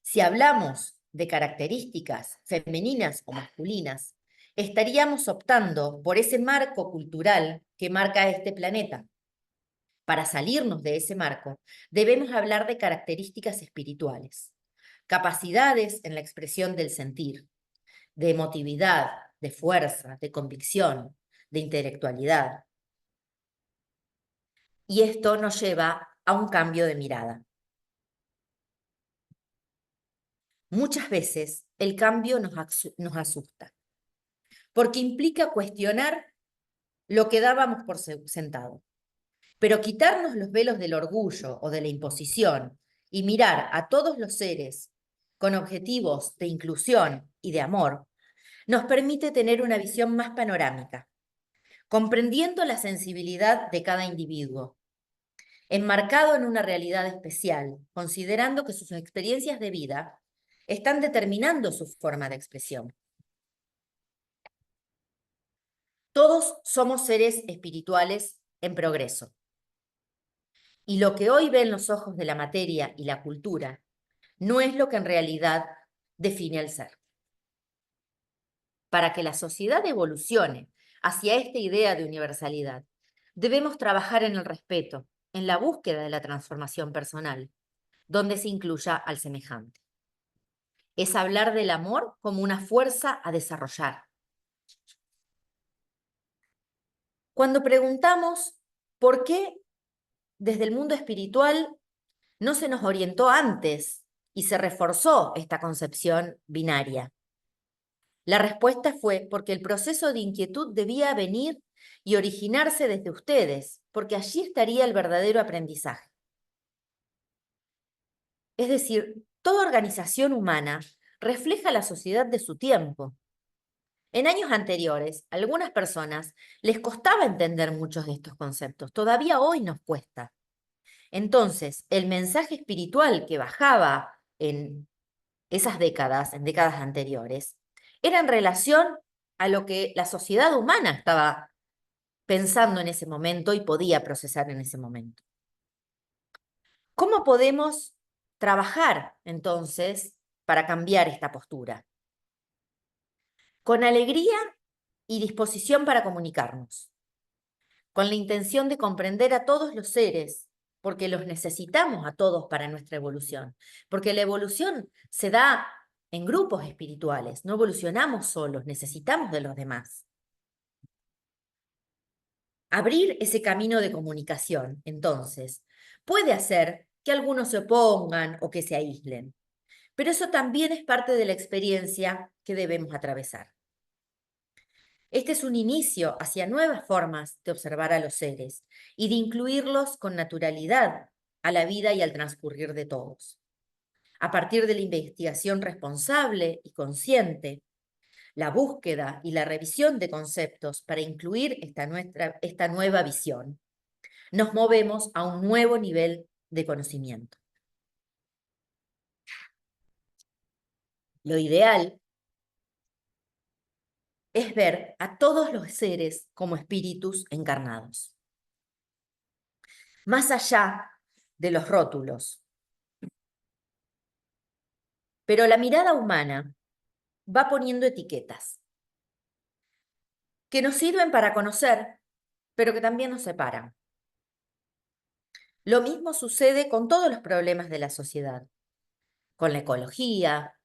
Si hablamos de características femeninas o masculinas, estaríamos optando por ese marco cultural que marca este planeta. Para salirnos de ese marco, debemos hablar de características espirituales, capacidades en la expresión del sentir, de emotividad, de fuerza, de convicción, de intelectualidad. Y esto nos lleva a un cambio de mirada. Muchas veces el cambio nos asusta, porque implica cuestionar lo que dábamos por sentado. Pero quitarnos los velos del orgullo o de la imposición y mirar a todos los seres con objetivos de inclusión y de amor, nos permite tener una visión más panorámica, comprendiendo la sensibilidad de cada individuo, enmarcado en una realidad especial, considerando que sus experiencias de vida están determinando su forma de expresión. Todos somos seres espirituales en progreso. Y lo que hoy ven los ojos de la materia y la cultura no es lo que en realidad define al ser. Para que la sociedad evolucione hacia esta idea de universalidad, debemos trabajar en el respeto, en la búsqueda de la transformación personal, donde se incluya al semejante. Es hablar del amor como una fuerza a desarrollar. Cuando preguntamos por qué desde el mundo espiritual no se nos orientó antes y se reforzó esta concepción binaria, la respuesta fue porque el proceso de inquietud debía venir y originarse desde ustedes, porque allí estaría el verdadero aprendizaje. Es decir, toda organización humana refleja la sociedad de su tiempo. En años anteriores, a algunas personas les costaba entender muchos de estos conceptos. Todavía hoy nos cuesta. Entonces, el mensaje espiritual que bajaba en esas décadas, en décadas anteriores, era en relación a lo que la sociedad humana estaba pensando en ese momento y podía procesar en ese momento. ¿Cómo podemos trabajar entonces para cambiar esta postura? Con alegría y disposición para comunicarnos, con la intención de comprender a todos los seres, porque los necesitamos a todos para nuestra evolución, porque la evolución se da en grupos espirituales, no evolucionamos solos, necesitamos de los demás. Abrir ese camino de comunicación, entonces, puede hacer que algunos se opongan o que se aíslen, pero eso también es parte de la experiencia que debemos atravesar. Este es un inicio hacia nuevas formas de observar a los seres y de incluirlos con naturalidad a la vida y al transcurrir de todos. A partir de la investigación responsable y consciente, la búsqueda y la revisión de conceptos para incluir esta nueva visión, nos movemos a un nuevo nivel de conocimiento. Lo ideal es ver a todos los seres como espíritus encarnados, más allá de los rótulos. Pero la mirada humana va poniendo etiquetas que nos sirven para conocer, pero que también nos separan. Lo mismo sucede con todos los problemas de la sociedad, con la ecología,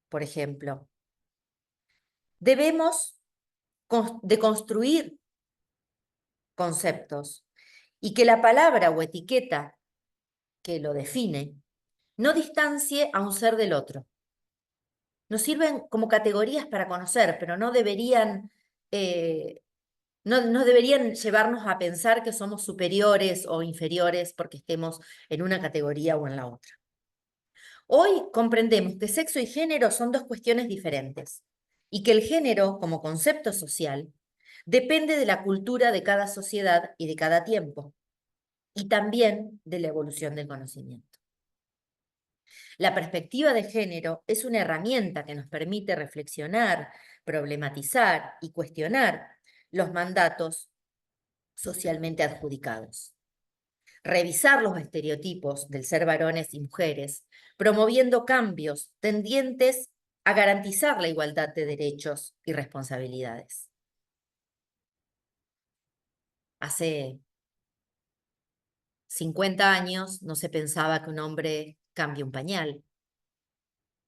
por ejemplo. Debemos deconstruir conceptos y que la palabra o etiqueta que lo define no distancie a un ser del otro. Nos sirven como categorías para conocer, pero no deberían, no deberían llevarnos a pensar que somos superiores o inferiores porque estemos en una categoría o en la otra. Hoy comprendemos que sexo y género son dos cuestiones diferentes y que el género, como concepto social, depende de la cultura de cada sociedad y de cada tiempo, y también de la evolución del conocimiento. La perspectiva de género es una herramienta que nos permite reflexionar, problematizar y cuestionar los mandatos socialmente adjudicados. Revisar los estereotipos del ser varones y mujeres, promoviendo cambios tendientes a garantizar la igualdad de derechos y responsabilidades. Hace 50 años no se pensaba que un hombre cambie un pañal.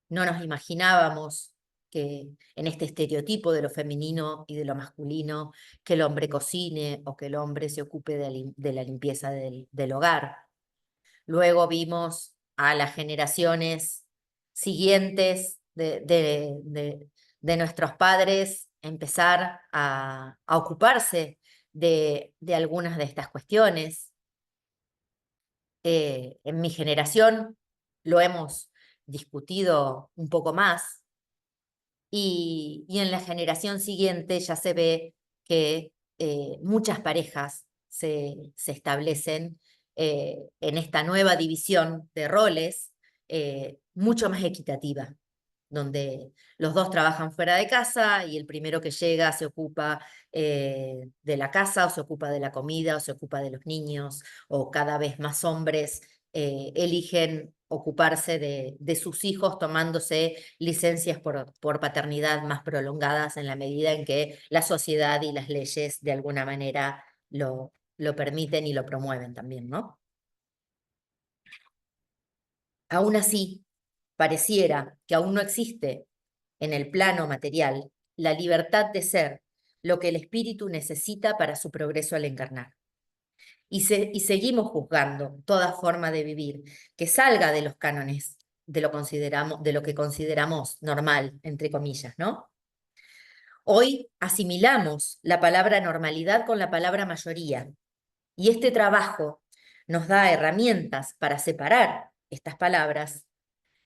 No nos imaginábamos que en este estereotipo de lo femenino y de lo masculino, que el hombre cocine o que el hombre se ocupe de la limpieza del hogar. Luego vimos a las generaciones siguientes de nuestros padres empezar a ocuparse de algunas de estas cuestiones. En mi generación lo hemos discutido un poco más y en la generación siguiente ya se ve que muchas parejas se establecen en esta nueva división de roles mucho más equitativa, donde los dos trabajan fuera de casa y el primero que llega se ocupa de la casa, o se ocupa de la comida, o se ocupa de los niños, o cada vez más hombres eligen ocuparse de sus hijos tomándose licencias por paternidad más prolongadas en la medida en que la sociedad y las leyes de alguna manera lo permiten y lo promueven también, ¿no? Aún así, pareciera que aún no existe en el plano material la libertad de ser lo que el espíritu necesita para su progreso al encarnar. Y seguimos juzgando toda forma de vivir que salga de los cánones de lo que consideramos normal, entre comillas, ¿no? Hoy asimilamos la palabra normalidad con la palabra mayoría, y este trabajo nos da herramientas para separar estas palabras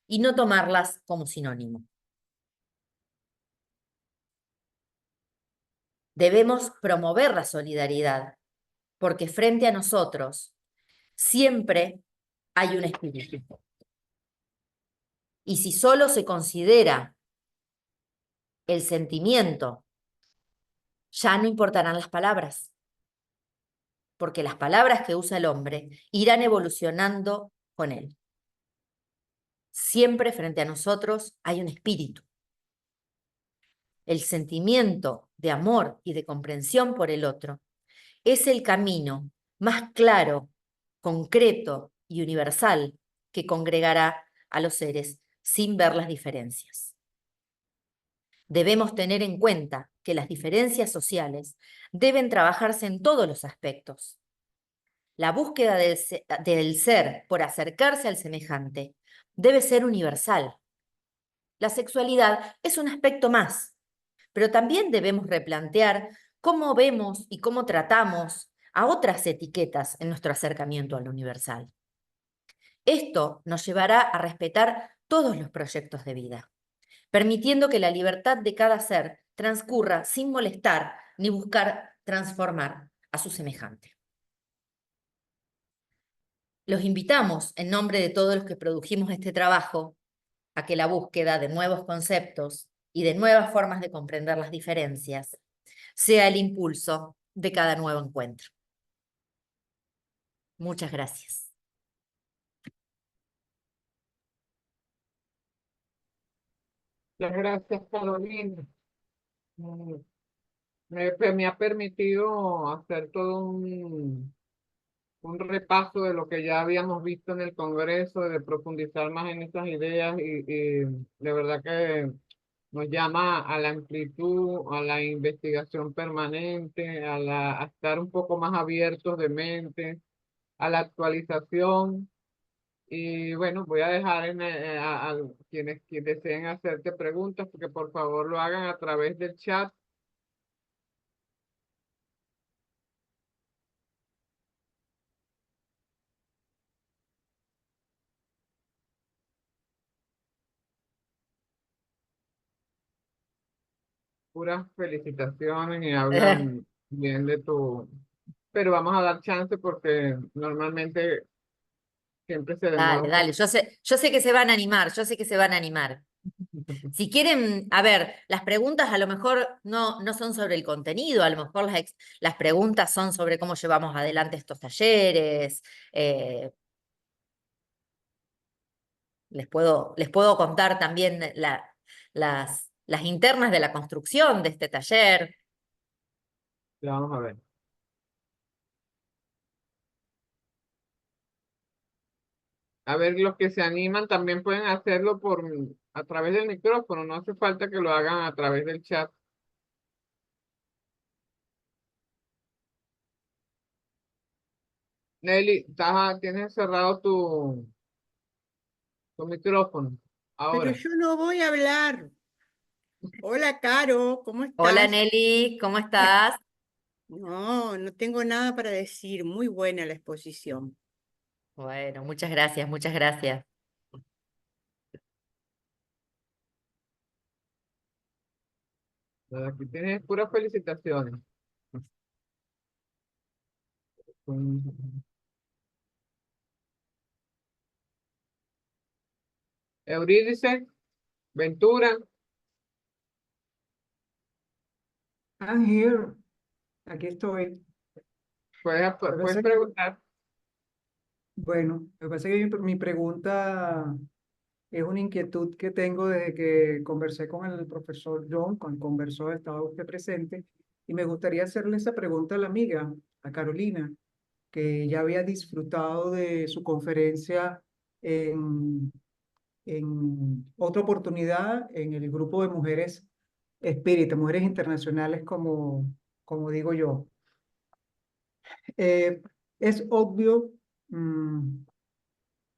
y no tomarlas como sinónimo. Debemos promover la solidaridad, porque frente a nosotros siempre hay un espíritu. Y si solo se considera el sentimiento, ya no importarán las palabras, porque las palabras que usa el hombre irán evolucionando con él. Siempre frente a nosotros hay un espíritu. El sentimiento de amor y de comprensión por el otro es el camino más claro, concreto y universal que congregará a los seres sin ver las diferencias. Debemos tener en cuenta que las diferencias sociales deben trabajarse en todos los aspectos. La búsqueda del ser por acercarse al semejante debe ser universal. La sexualidad es un aspecto más, pero también debemos replantear cómo vemos y cómo tratamos a otras etiquetas en nuestro acercamiento a lo universal. Esto nos llevará a respetar todos los proyectos de vida, permitiendo que la libertad de cada ser transcurra sin molestar ni buscar transformar a su semejante. Los invitamos, en nombre de todos los que produjimos este trabajo, a que la búsqueda de nuevos conceptos y de nuevas formas de comprender las diferencias sea el impulso de cada nuevo encuentro. Muchas gracias. Muchas gracias, Carolina. Mm, me ha permitido hacer todo un repaso de lo que ya habíamos visto en el Congreso, de profundizar más en esas ideas y de verdad que nos llama a la amplitud, a la investigación permanente, a estar un poco más abiertos de mente, a la actualización. Y bueno, voy a dejar a quienes deseen hacerte preguntas, porque por favor lo hagan a través del chat. Puras felicitaciones y hablan bien de tu... Pero vamos a dar chance porque normalmente siempre se demora Dale, un dale, poco. yo sé que se van a animar, yo sé que se van a animar. Si quieren, a ver, las preguntas a lo mejor no son sobre el contenido, a lo mejor las preguntas son sobre cómo llevamos adelante estos talleres. Les puedo contar también las internas de la construcción de este taller. Ya vamos a ver. A ver, los que se animan también pueden hacerlo a través del micrófono, no hace falta que lo hagan a través del chat. Nelly, tienes cerrado tu micrófono. Pero Ahora, yo no voy a hablar. Hola, Caro, ¿cómo Hola estás? Nelly, ¿cómo estás? No, no tengo nada para decir. Muy buena la exposición. Bueno, muchas gracias, muchas gracias. aquí tienes puras felicitaciones. Mm. Eurídice, Ventura, I'm here. Aquí estoy. Lo que puedes pasa es que, preguntar. bueno, lo que pasa es que mi pregunta es una inquietud que tengo desde que conversé con el profesor John, cuando conversó, estaba usted presente, y me gustaría hacerle esa pregunta a la amiga, a Carolina, que ya había disfrutado de su conferencia en, en otra oportunidad en el grupo de mujeres espíritas, mujeres internacionales, como digo yo. Eh, es obvio mm,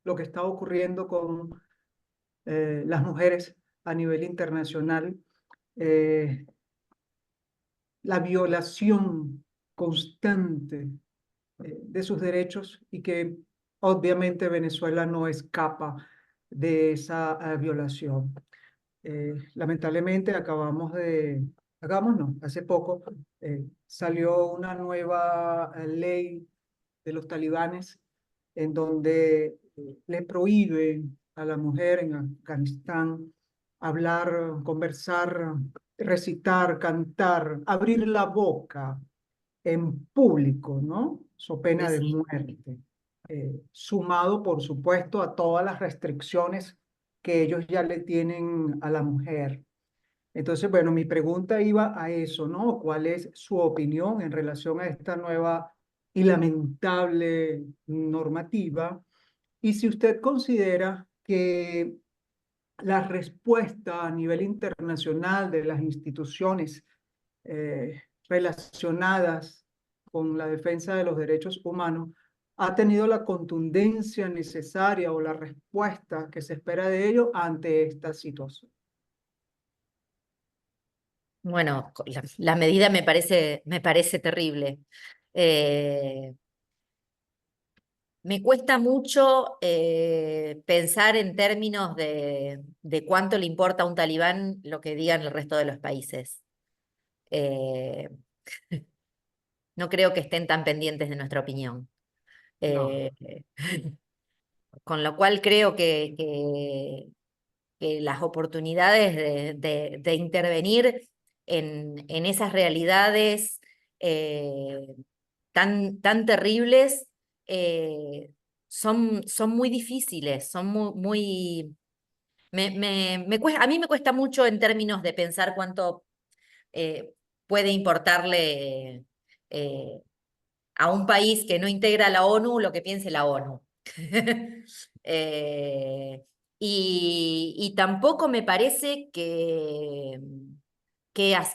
lo que está ocurriendo con las mujeres a nivel internacional, eh, la violación constante de sus derechos y que obviamente Venezuela no escapa de esa violación. Lamentablemente acabamos no, hace poco salió una nueva ley de los talibanes en donde le prohíben a la mujer en Afganistán hablar, conversar, recitar, cantar, abrir la boca en público, ¿no? So Sí, pena de sí. muerte. Sumado, por supuesto, a todas las restricciones que ellos ya le tienen a la mujer. Entonces, bueno, mi pregunta iba a eso, ¿no? ¿Cuál es su opinión en relación a esta nueva y lamentable normativa? Y si usted considera que la respuesta a nivel internacional de las instituciones relacionadas con la defensa de los derechos humanos ha tenido la contundencia necesaria o la respuesta que se espera de ello ante esta situación. Bueno, la medida me parece terrible. Eh, Me cuesta mucho pensar en términos de cuánto le importa a un talibán lo que digan el resto de los países. Eh, no creo que estén tan pendientes de nuestra opinión. No, Eh, con lo cual creo que las oportunidades de intervenir en esas realidades eh, tan terribles eh, son muy difíciles, son muy A mí me cuesta mucho en términos de pensar cuánto puede importarle a un país que no integra la ONU lo que piense la ONU. Eh, y tampoco me parece que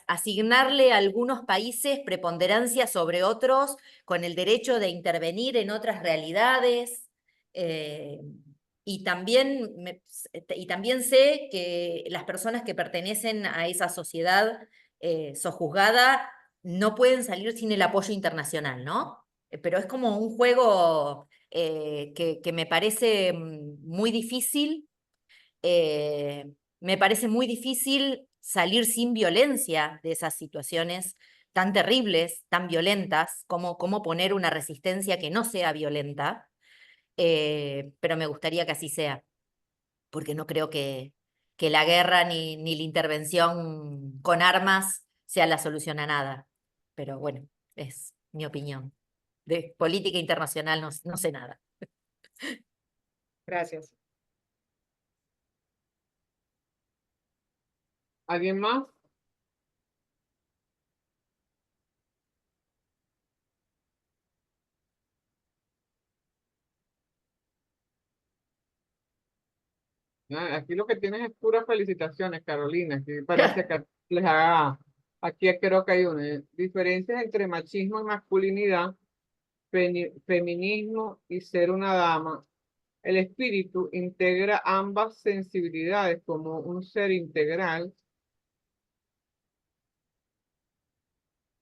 asignarle a algunos países preponderancia sobre otros con el derecho de intervenir en otras realidades. eh, y también sé que las personas que pertenecen a esa sociedad sojuzgada no pueden salir sin el apoyo internacional, ¿no? Pero es como un juego que me parece muy difícil. Me parece muy difícil salir sin violencia de esas situaciones tan terribles, tan violentas, como poner una resistencia que no sea violenta, pero me gustaría que así sea, porque no creo que la guerra ni la intervención con armas sea la solución a nada. Pero bueno, es mi opinión. De política internacional no sé nada. Gracias. ¿Alguien más? Aquí lo que tienes es puras felicitaciones, Carolina. Aquí parece que les haga, aquí creo que hay una diferencias entre machismo y masculinidad, feminismo y ser una dama. El espíritu integra ambas sensibilidades como un ser integral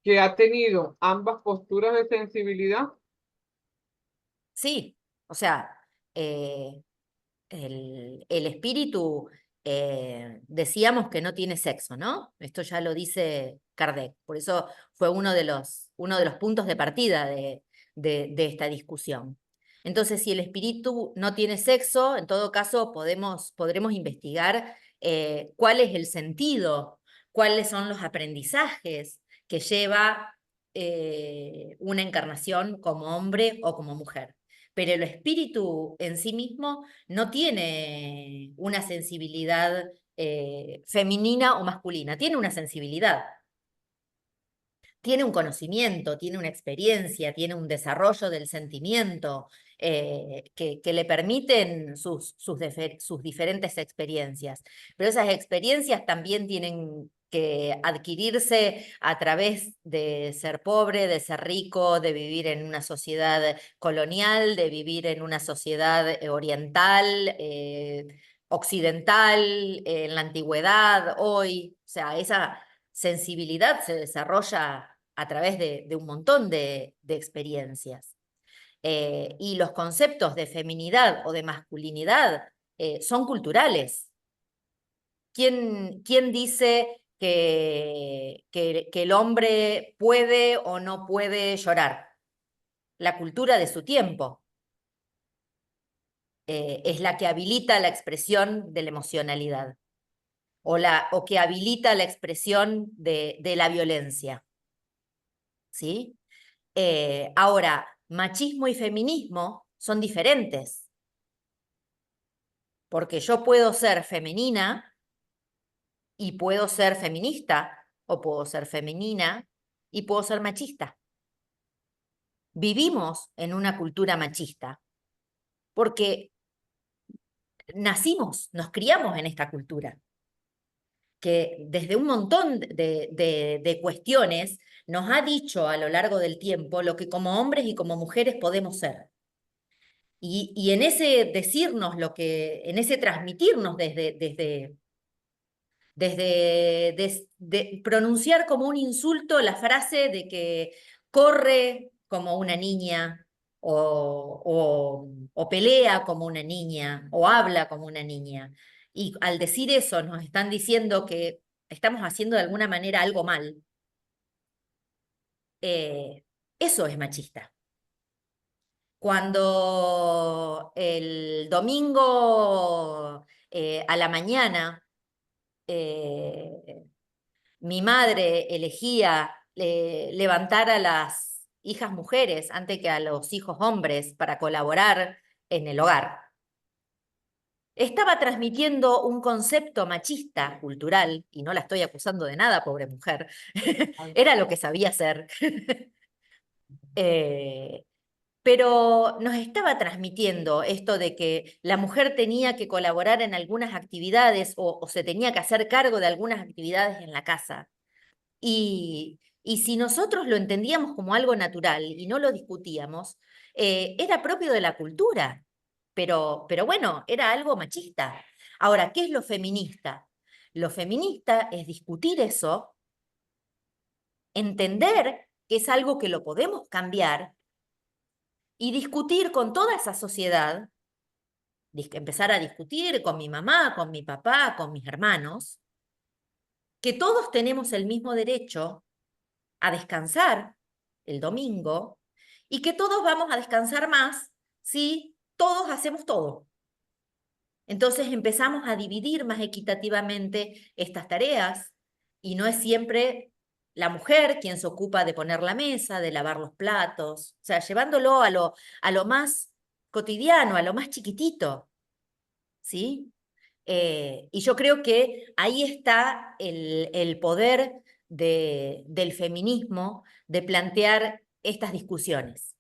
que ha tenido ambas posturas de sensibilidad. Sí, o sea, el espíritu, decíamos que no tiene sexo, ¿no? Esto ya lo dice Kardec, por eso fue uno de los puntos de partida de esta discusión. Entonces, si el espíritu no tiene sexo, en todo caso podremos investigar cuál es el sentido, cuáles son los aprendizajes que lleva una encarnación como hombre o como mujer. Pero el espíritu en sí mismo no tiene una sensibilidad femenina o masculina, tiene una sensibilidad, tiene un conocimiento, tiene una experiencia, tiene un desarrollo del sentimiento que le permiten sus diferentes experiencias. Pero esas experiencias también tienen que adquirirse a través de ser pobre, de ser rico, de vivir en una sociedad colonial, de vivir en una sociedad oriental, occidental, en la antigüedad, hoy. O sea, esa sensibilidad se desarrolla a través de un montón de experiencias. Y los conceptos de feminidad o de masculinidad son culturales. ¿Quién dice que el hombre puede o no puede llorar? La cultura de su tiempo es la que habilita la expresión de la emocionalidad o que habilita la expresión de la violencia. ¿Sí? Ahora, machismo y feminismo son diferentes, porque yo puedo ser femenina y puedo ser feminista, o puedo ser femenina y puedo ser machista. Vivimos en una cultura machista, porque nos criamos en esta cultura, que desde un montón de cuestiones nos ha dicho a lo largo del tiempo lo que como hombres y como mujeres podemos ser. Y en ese decirnos en ese transmitirnos desde pronunciar como un insulto la frase de que corre como una niña o pelea como una niña o habla como una niña. Y al decir eso nos están diciendo que estamos haciendo de alguna manera algo mal. Eso es machista. Cuando el domingo a la mañana mi madre elegía levantar a las hijas mujeres antes que a los hijos hombres para colaborar en el hogar, estaba transmitiendo un concepto machista, cultural, y no la estoy acusando de nada, pobre mujer, era lo que sabía hacer. Eh, pero nos estaba transmitiendo esto de que la mujer tenía que colaborar en algunas actividades o se tenía que hacer cargo de algunas actividades en la casa. Y si nosotros lo entendíamos como algo natural y no lo discutíamos, era propio de la cultura, pero bueno, era algo machista. Ahora, ¿qué es lo feminista? Lo feminista es discutir eso, entender que es algo que lo podemos cambiar y discutir con toda esa sociedad, empezar a discutir con mi mamá, con mi papá, con mis hermanos, que todos tenemos el mismo derecho a descansar el domingo y que todos vamos a descansar más si todos hacemos todo. Entonces empezamos a dividir más equitativamente estas tareas y no es siempre la mujer quien se ocupa de poner la mesa, de lavar los platos, o sea, llevándolo a lo más cotidiano, a lo más chiquitito, ¿sí? Y yo creo que ahí está el poder del feminismo, de plantear estas discusiones.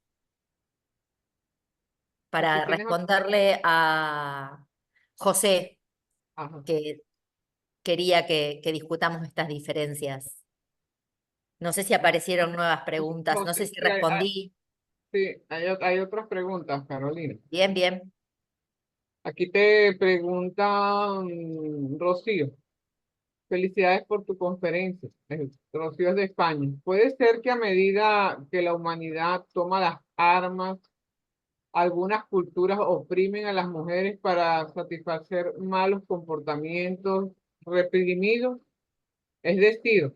Aquí Para tienes, responderle a José, ajá. que quería que discutamos estas diferencias. No sé si aparecieron nuevas preguntas, no sé José, si sí, respondí. hay otras preguntas, Carolina. Bien, bien. Aquí te pregunta Rocío. Felicidades por tu conferencia. Rocío es de España. ¿Puede ser que a medida que la humanidad toma las armas, algunas culturas oprimen a las mujeres para satisfacer malos comportamientos reprimidos? Es decir,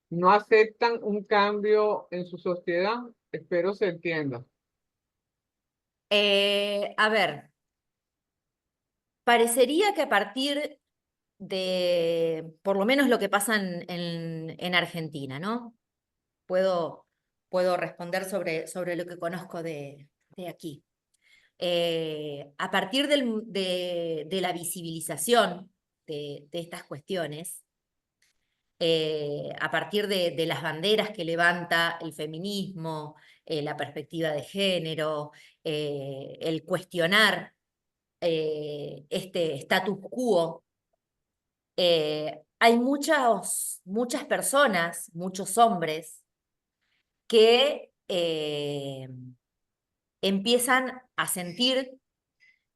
no aceptan un cambio en su sociedad. Espero se entienda. A ver, parecería que a partir por lo menos lo que pasa en Argentina, ¿no? Puedo, puedo responder sobre lo que conozco de aquí. A partir de la visibilización de estas cuestiones, a partir de las banderas que levanta el feminismo, la perspectiva de género, el cuestionar este status quo, hay muchas personas, muchos hombres que empiezan a sentir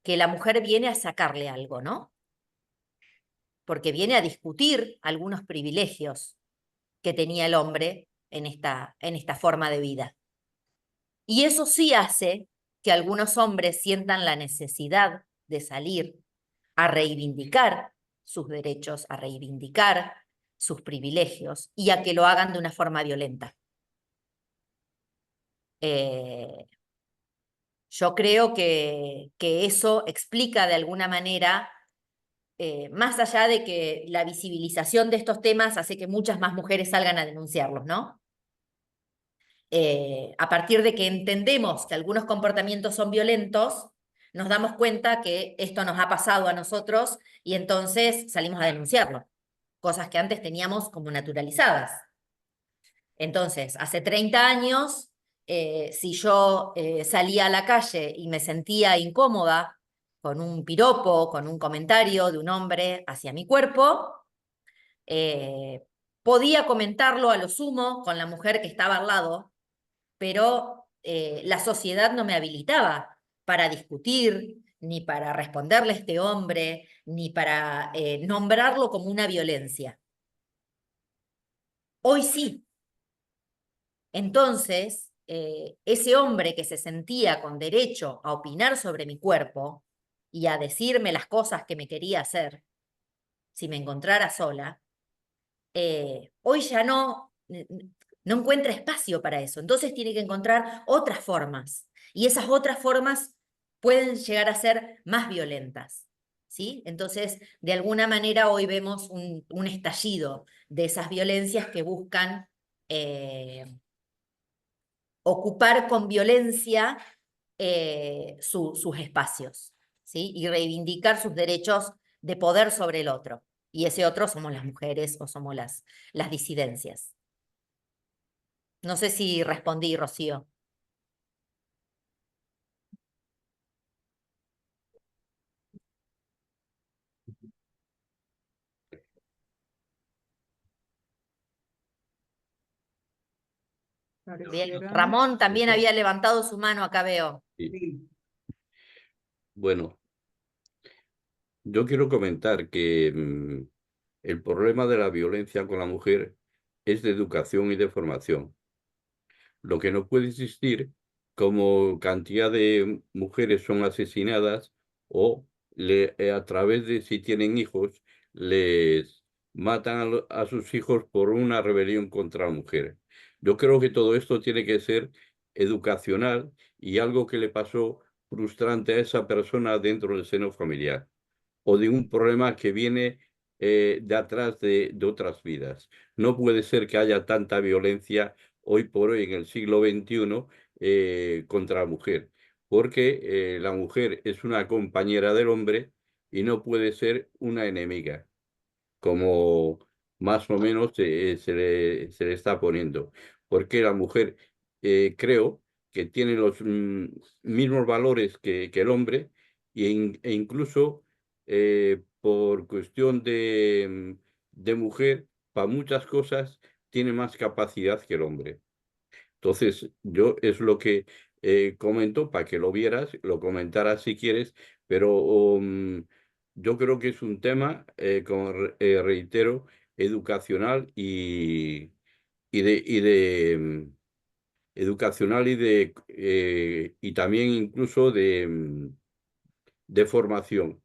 que la mujer viene a sacarle algo, ¿no? Porque viene a discutir algunos privilegios que tenía el hombre en esta forma de vida. Y eso sí hace que algunos hombres sientan la necesidad de salir a reivindicar sus derechos, a reivindicar sus privilegios y a que lo hagan de una forma violenta. Yo creo que eso explica de alguna manera, más allá de que la visibilización de estos temas hace que muchas más mujeres salgan a denunciarlos, ¿no? A partir de que entendemos que algunos comportamientos son violentos, nos damos cuenta que esto nos ha pasado a nosotros y entonces salimos a denunciarlo, cosas que antes teníamos como naturalizadas. Entonces, hace 30 años, si yo salía a la calle y me sentía incómoda con un piropo, con un comentario de un hombre hacia mi cuerpo, podía comentarlo a lo sumo con la mujer que estaba al lado, pero la sociedad no me habilitaba para discutir, ni para responderle a este hombre, ni para nombrarlo como una violencia. Hoy sí. Entonces, ese hombre que se sentía con derecho a opinar sobre mi cuerpo y a decirme las cosas que me quería hacer, si me encontrara sola, hoy ya no encuentra espacio para eso. Entonces tiene que encontrar otras formas. Y esas otras formas pueden llegar a ser más violentas. ¿Sí? Entonces, de alguna manera hoy vemos un estallido de esas violencias que buscan ocupar con violencia sus espacios. ¿sí? Y reivindicar sus derechos de poder sobre el otro. Y ese otro somos las mujeres o somos las disidencias. No sé si respondí, Rocío. Bien. Pareciera, Ramón también había levantado su mano, acá veo. sí, Bueno, yo quiero comentar que el problema de la violencia con la mujer es de educación y de formación. Lo que no puede existir, como cantidad de mujeres son asesinadas o a través de si tienen hijos, les matan a sus hijos por una rebelión contra la mujer. Yo creo que todo esto tiene que ser educacional y algo que le pasó frustrante a esa persona dentro del seno familiar o de un problema que viene de atrás de otras vidas. No puede ser que haya tanta violencia hoy por hoy en el siglo XXI contra la mujer, porque la mujer es una compañera del hombre y no puede ser una enemiga, como más o menos se le está poniendo. Porque la mujer, creo que tiene los mismos valores que el hombre e incluso por cuestión de mujer, para muchas cosas, tiene más capacidad que el hombre. Entonces, yo es lo que comento para que lo vieras, lo comentaras si quieres, pero yo creo que es un tema, como reitero, educacional y de educacional y también incluso de formación.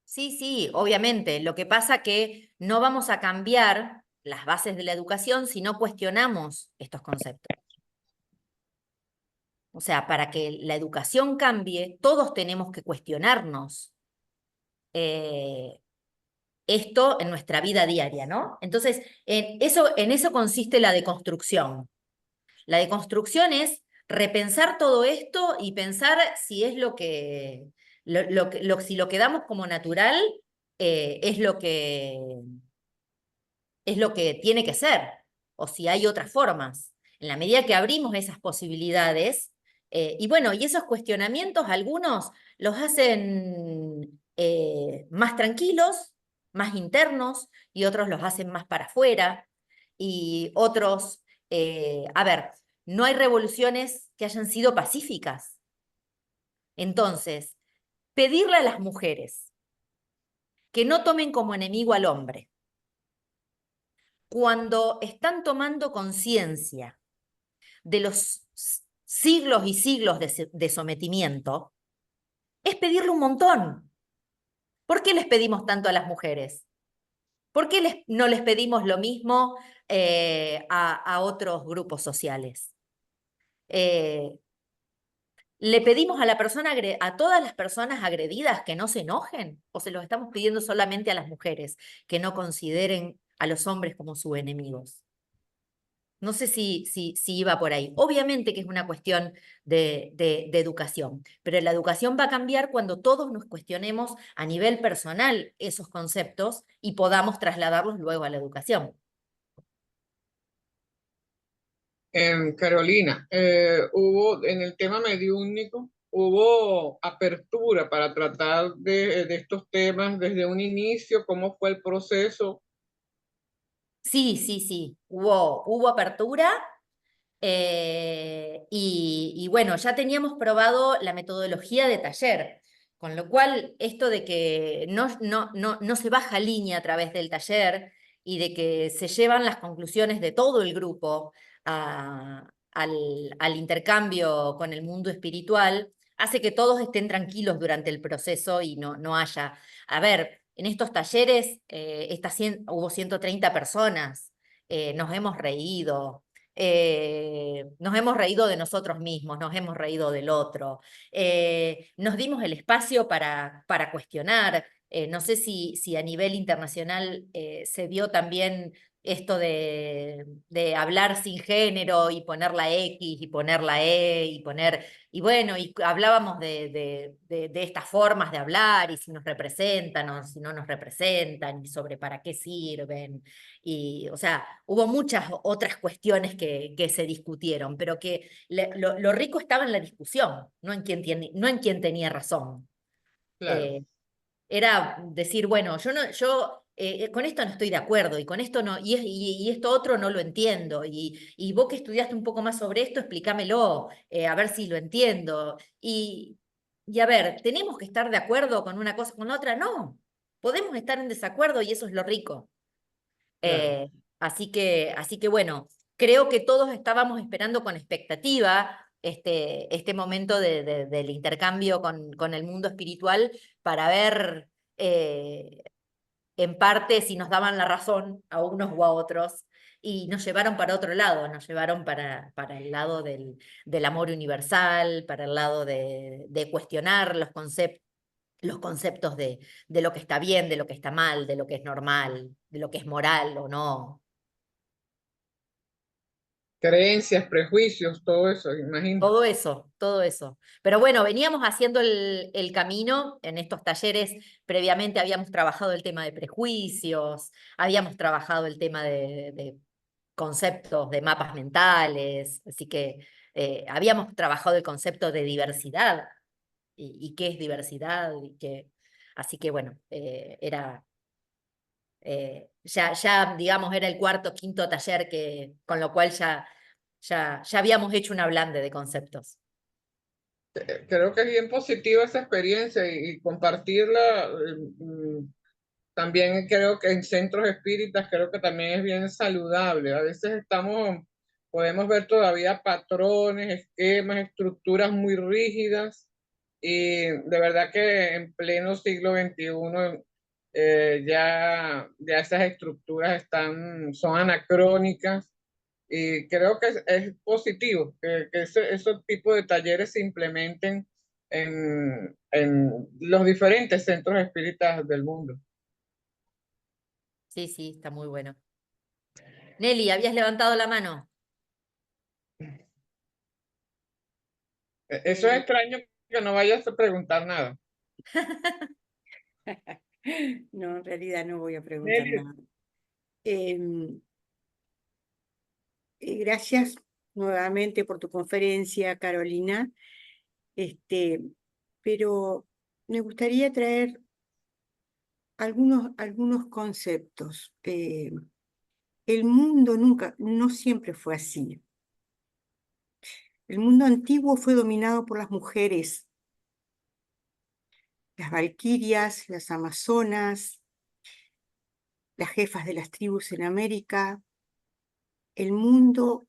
Sí, sí, obviamente. Lo que pasa que no vamos a cambiar las bases de la educación si no cuestionamos estos conceptos. O sea, para que la educación cambie, todos tenemos que cuestionarnos esto en nuestra vida diaria, ¿no? Entonces, en eso consiste la deconstrucción. La deconstrucción es repensar todo esto y pensar si es si lo que damos como natural es lo que tiene que ser, o si hay otras formas. En la medida que abrimos esas posibilidades, y bueno, y esos cuestionamientos, algunos los hacen más tranquilos, más internos, y otros los hacen más para afuera, y otros, a ver, no hay revoluciones que hayan sido pacíficas. Entonces, pedirle a las mujeres que no tomen como enemigo al hombre, cuando están tomando conciencia de los siglos y siglos de sometimiento, es pedirle un montón. ¿Por qué les pedimos tanto a las mujeres? ¿Por qué no les pedimos lo mismo a otros grupos sociales? ¿Le pedimos a todas las personas agredidas que no se enojen? ¿O se los estamos pidiendo solamente a las mujeres que no consideren a los hombres como sus enemigos? No sé si iba por ahí. Obviamente que es una cuestión de educación, pero la educación va a cambiar cuando todos nos cuestionemos a nivel personal esos conceptos y podamos trasladarlos luego a la educación. Carolina, hubo en el tema mediúnico, hubo apertura para tratar de estos temas desde un inicio. ¿Cómo fue el proceso? Sí, sí, sí. Hubo apertura. Y bueno, ya teníamos probado la metodología de taller, con lo cual esto de que no se baja línea a través del taller y de que se llevan las conclusiones de todo el grupo al intercambio con el mundo espiritual, hace que todos estén tranquilos durante el proceso y no haya... A ver, en estos talleres hubo 130 personas, nos hemos reído. Nos hemos reído de nosotros mismos, nos hemos reído del otro, nos dimos el espacio para cuestionar. No sé si a nivel internacional se vio también esto de hablar sin género y poner la X y poner la E y bueno, y hablábamos de estas formas de hablar y si nos representan o si no nos representan y sobre para qué sirven. Y, o sea, hubo muchas otras cuestiones que se discutieron, pero que lo rico estaba en la discusión, no en quién tenía razón. Claro, Eh, Era decir, bueno, yo con esto no estoy de acuerdo y con esto no, y esto otro no lo entiendo. Y vos que estudiaste un poco más sobre esto, explícamelo, a ver si lo entiendo. Y a ver, ¿tenemos que estar de acuerdo con una cosa con la otra? No, podemos estar en desacuerdo y eso es lo rico. claro. Así que bueno, creo que todos estábamos esperando con expectativa este momento del intercambio con el mundo espiritual para ver en parte si nos daban la razón a unos u a otros. Y nos llevaron para otro lado, nos llevaron para el lado del amor universal, para el lado de cuestionar los conceptos de lo que está bien, de lo que está mal, de lo que es normal, de lo que es moral o no. Creencias, prejuicios, todo eso, imagino. Todo eso, todo eso. Pero bueno, veníamos haciendo el camino en estos talleres. Previamente habíamos trabajado el tema de prejuicios, habíamos trabajado el tema de conceptos de mapas mentales, así que habíamos trabajado el concepto de diversidad y qué es diversidad así que bueno, ya digamos era el cuarto, quinto taller con lo cual ya habíamos hecho un ablande de conceptos. Creo que es bien positiva esa experiencia y compartirla. También creo que en centros espíritas creo que también es bien saludable. A veces podemos ver todavía patrones, esquemas, estructuras muy rígidas y de verdad que en pleno siglo XXI ya esas estructuras son anacrónicas y creo que es positivo que esos tipos de talleres se implementen en los diferentes centros espíritas del mundo. Sí, sí, está muy bueno. Nelly, habías levantado la mano. Eso es extraño que no vayas a preguntar nada. No, en realidad no voy a preguntar Nelly, nada. Em, Gracias nuevamente por tu conferencia, Carolina. Este, pero me gustaría traer algunos conceptos. El mundo no siempre fue así. El mundo antiguo fue dominado por las mujeres, las valquirias, las amazonas, las jefas de las tribus en América. El mundo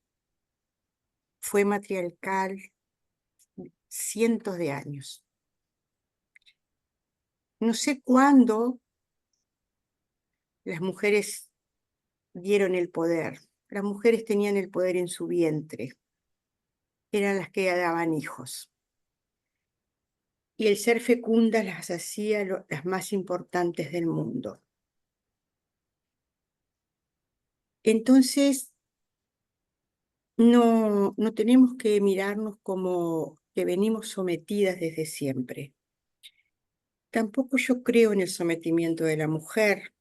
fue matriarcal cientos de años. No sé cuándo las mujeres dieron el poder. Las mujeres tenían el poder en su vientre. Eran las que daban hijos. Y el ser fecundas las hacía las más importantes del mundo. Entonces, no tenemos que mirarnos como que venimos sometidas desde siempre. Tampoco yo creo en el sometimiento de la mujer.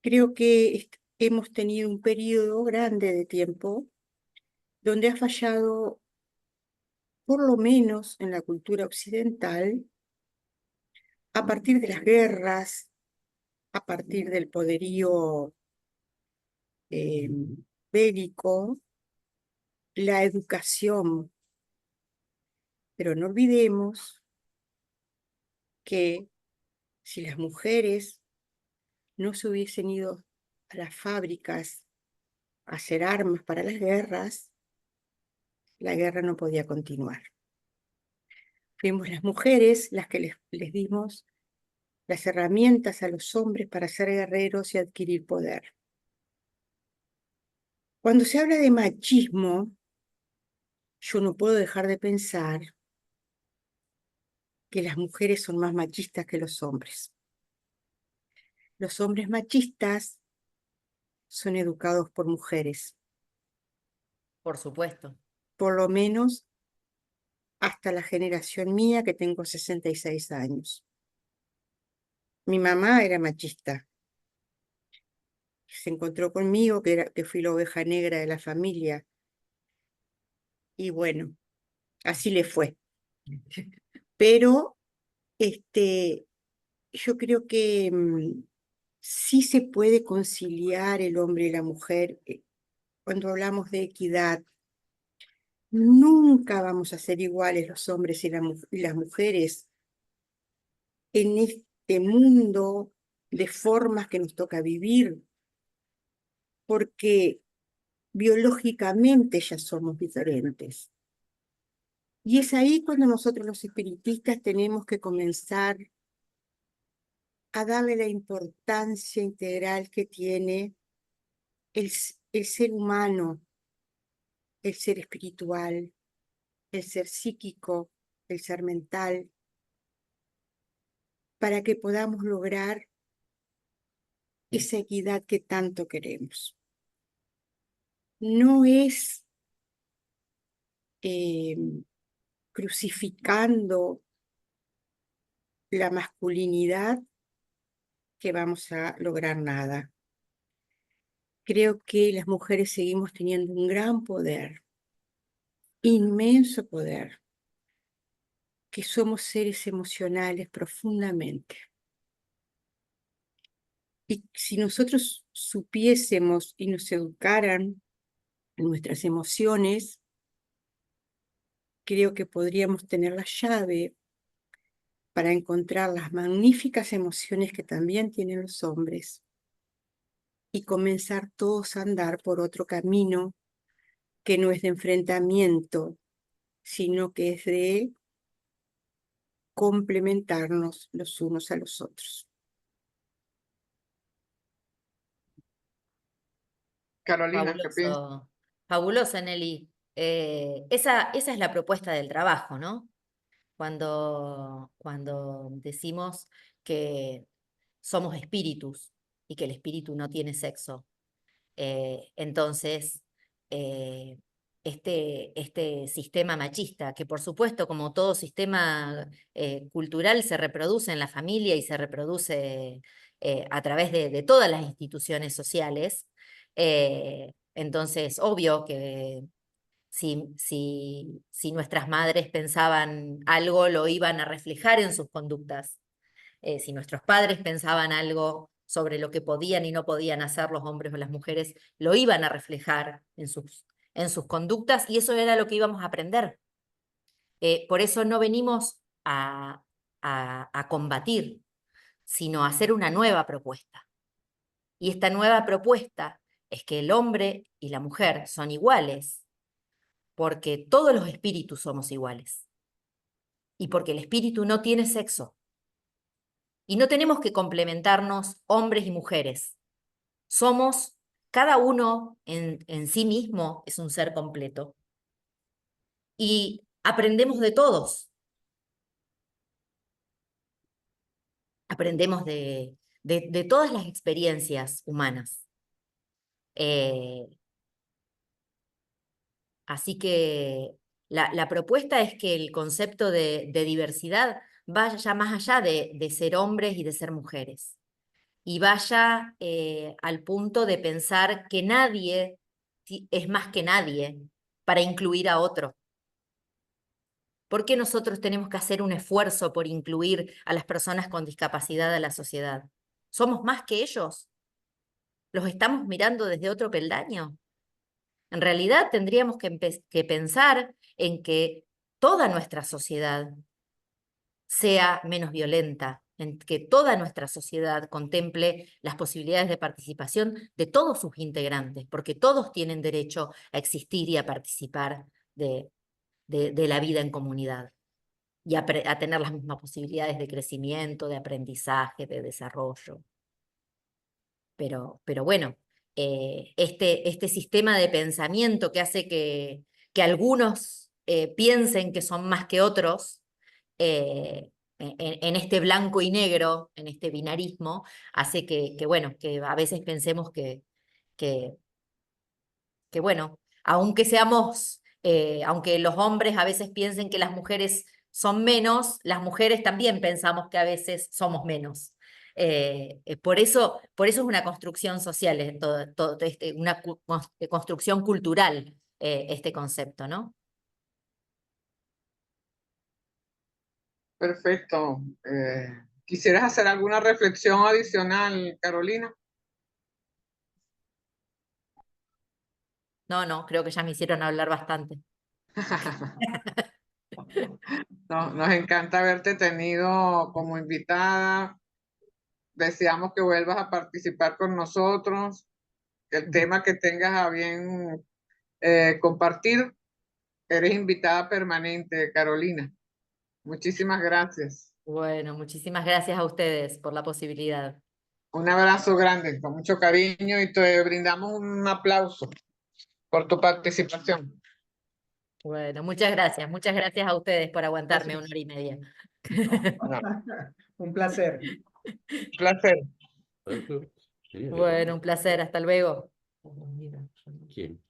Creo que hemos tenido un periodo grande de tiempo donde ha fallado, por lo menos en la cultura occidental, a partir de las guerras, a partir del poderío eh, bélico, la educación. Pero no olvidemos que si las mujeres no se hubiesen ido a las fábricas a hacer armas para las guerras, la guerra no podía continuar. Fuimos las mujeres las que les dimos las herramientas a los hombres para ser guerreros y adquirir poder. Cuando se habla de machismo, yo no puedo dejar de pensar que las mujeres son más machistas que los hombres. Los hombres machistas son educados por mujeres, Por supuesto. por lo menos hasta la generación mía, que tengo 66 años. Mi mamá era machista. Se encontró conmigo, que fui la oveja negra de la familia. Y bueno, así le fue. Pero yo creo que sí se puede conciliar el hombre y la mujer. Cuando hablamos de equidad, nunca vamos a ser iguales los hombres y las mujeres en este mundo de formas que nos toca vivir, porque biológicamente ya somos diferentes. Y es ahí cuando nosotros los espiritistas tenemos que comenzar a darle la importancia integral que tiene el ser humano, el ser espiritual, el ser psíquico, el ser mental, para que podamos lograr esa equidad que tanto queremos. No es crucificando la masculinidad que vamos a lograr nada. Creo que las mujeres seguimos teniendo un gran poder, inmenso poder, que somos seres emocionales profundamente. Y si nosotros supiésemos y nos educaran en nuestras emociones, creo que podríamos tener la llave para encontrar las magníficas emociones que también tienen los hombres y comenzar todos a andar por otro camino que no es de enfrentamiento, sino que es de complementarnos los unos a los otros. Carolina, ¿qué piensas? Fabuloso, fabuloso, Nelly. Esa es la propuesta del trabajo, ¿no? Cuando decimos que somos espíritus y que el espíritu no tiene sexo. Entonces, eh, este sistema machista, que por supuesto, como todo sistema cultural, se reproduce en la familia y se reproduce a través de todas las instituciones sociales, entonces, obvio que si nuestras madres pensaban algo, lo iban a reflejar en sus conductas. Si nuestros padres pensaban algo sobre lo que podían y no podían hacer los hombres o las mujeres, lo iban a reflejar en sus conductas y eso era lo que íbamos a aprender. Por eso no venimos a combatir, sino a hacer una nueva propuesta. Y esta nueva propuesta es que el hombre y la mujer son iguales, porque todos los espíritus somos iguales. Y porque el espíritu no tiene sexo. Y no tenemos que complementarnos hombres y mujeres. Somos, cada uno en sí mismo es un ser completo. Y aprendemos de todos. Aprendemos de todas las experiencias humanas. Así que la propuesta es que el concepto de diversidad vaya más allá de ser hombres y de ser mujeres. Y vaya al punto de pensar que nadie es más que nadie para incluir a otro. ¿Por qué nosotros tenemos que hacer un esfuerzo por incluir a las personas con discapacidad a la sociedad? ¿Somos más que ellos? ¿Los estamos mirando desde otro peldaño? En realidad tendríamos que pensar en que toda nuestra sociedad sea menos violenta, en que toda nuestra sociedad contemple las posibilidades de participación de todos sus integrantes, porque todos tienen derecho a existir y a participar de la vida en comunidad y a tener las mismas posibilidades de crecimiento, de aprendizaje, de desarrollo. Pero bueno, este sistema de pensamiento que hace que algunos piensen que son más que otros, en este blanco y negro, en este binarismo, hace bueno, que a veces pensemos que que, que bueno, aunque seamos, aunque los hombres a veces piensen que las mujeres son menos, las mujeres también pensamos que a veces somos menos. Por eso es una construcción social, una construcción cultural, este concepto, ¿no? Perfecto. ¿Quisieras hacer alguna reflexión adicional, Carolina? No, no, creo que ya me hicieron hablar bastante. Nos encanta haberte tenido como invitada. Deseamos que vuelvas a participar con nosotros, que el tema que tengas a bien compartir, eres invitada permanente, Carolina. Muchísimas gracias. Bueno, muchísimas gracias a ustedes por la posibilidad. Un abrazo grande, con mucho cariño, y te brindamos un aplauso por tu participación. Bueno, muchas gracias a ustedes por aguantarme Gracias. 1 hora y media. Un placer. Un placer. Eso, sí, Bueno, un placer, hasta luego. ¿quién?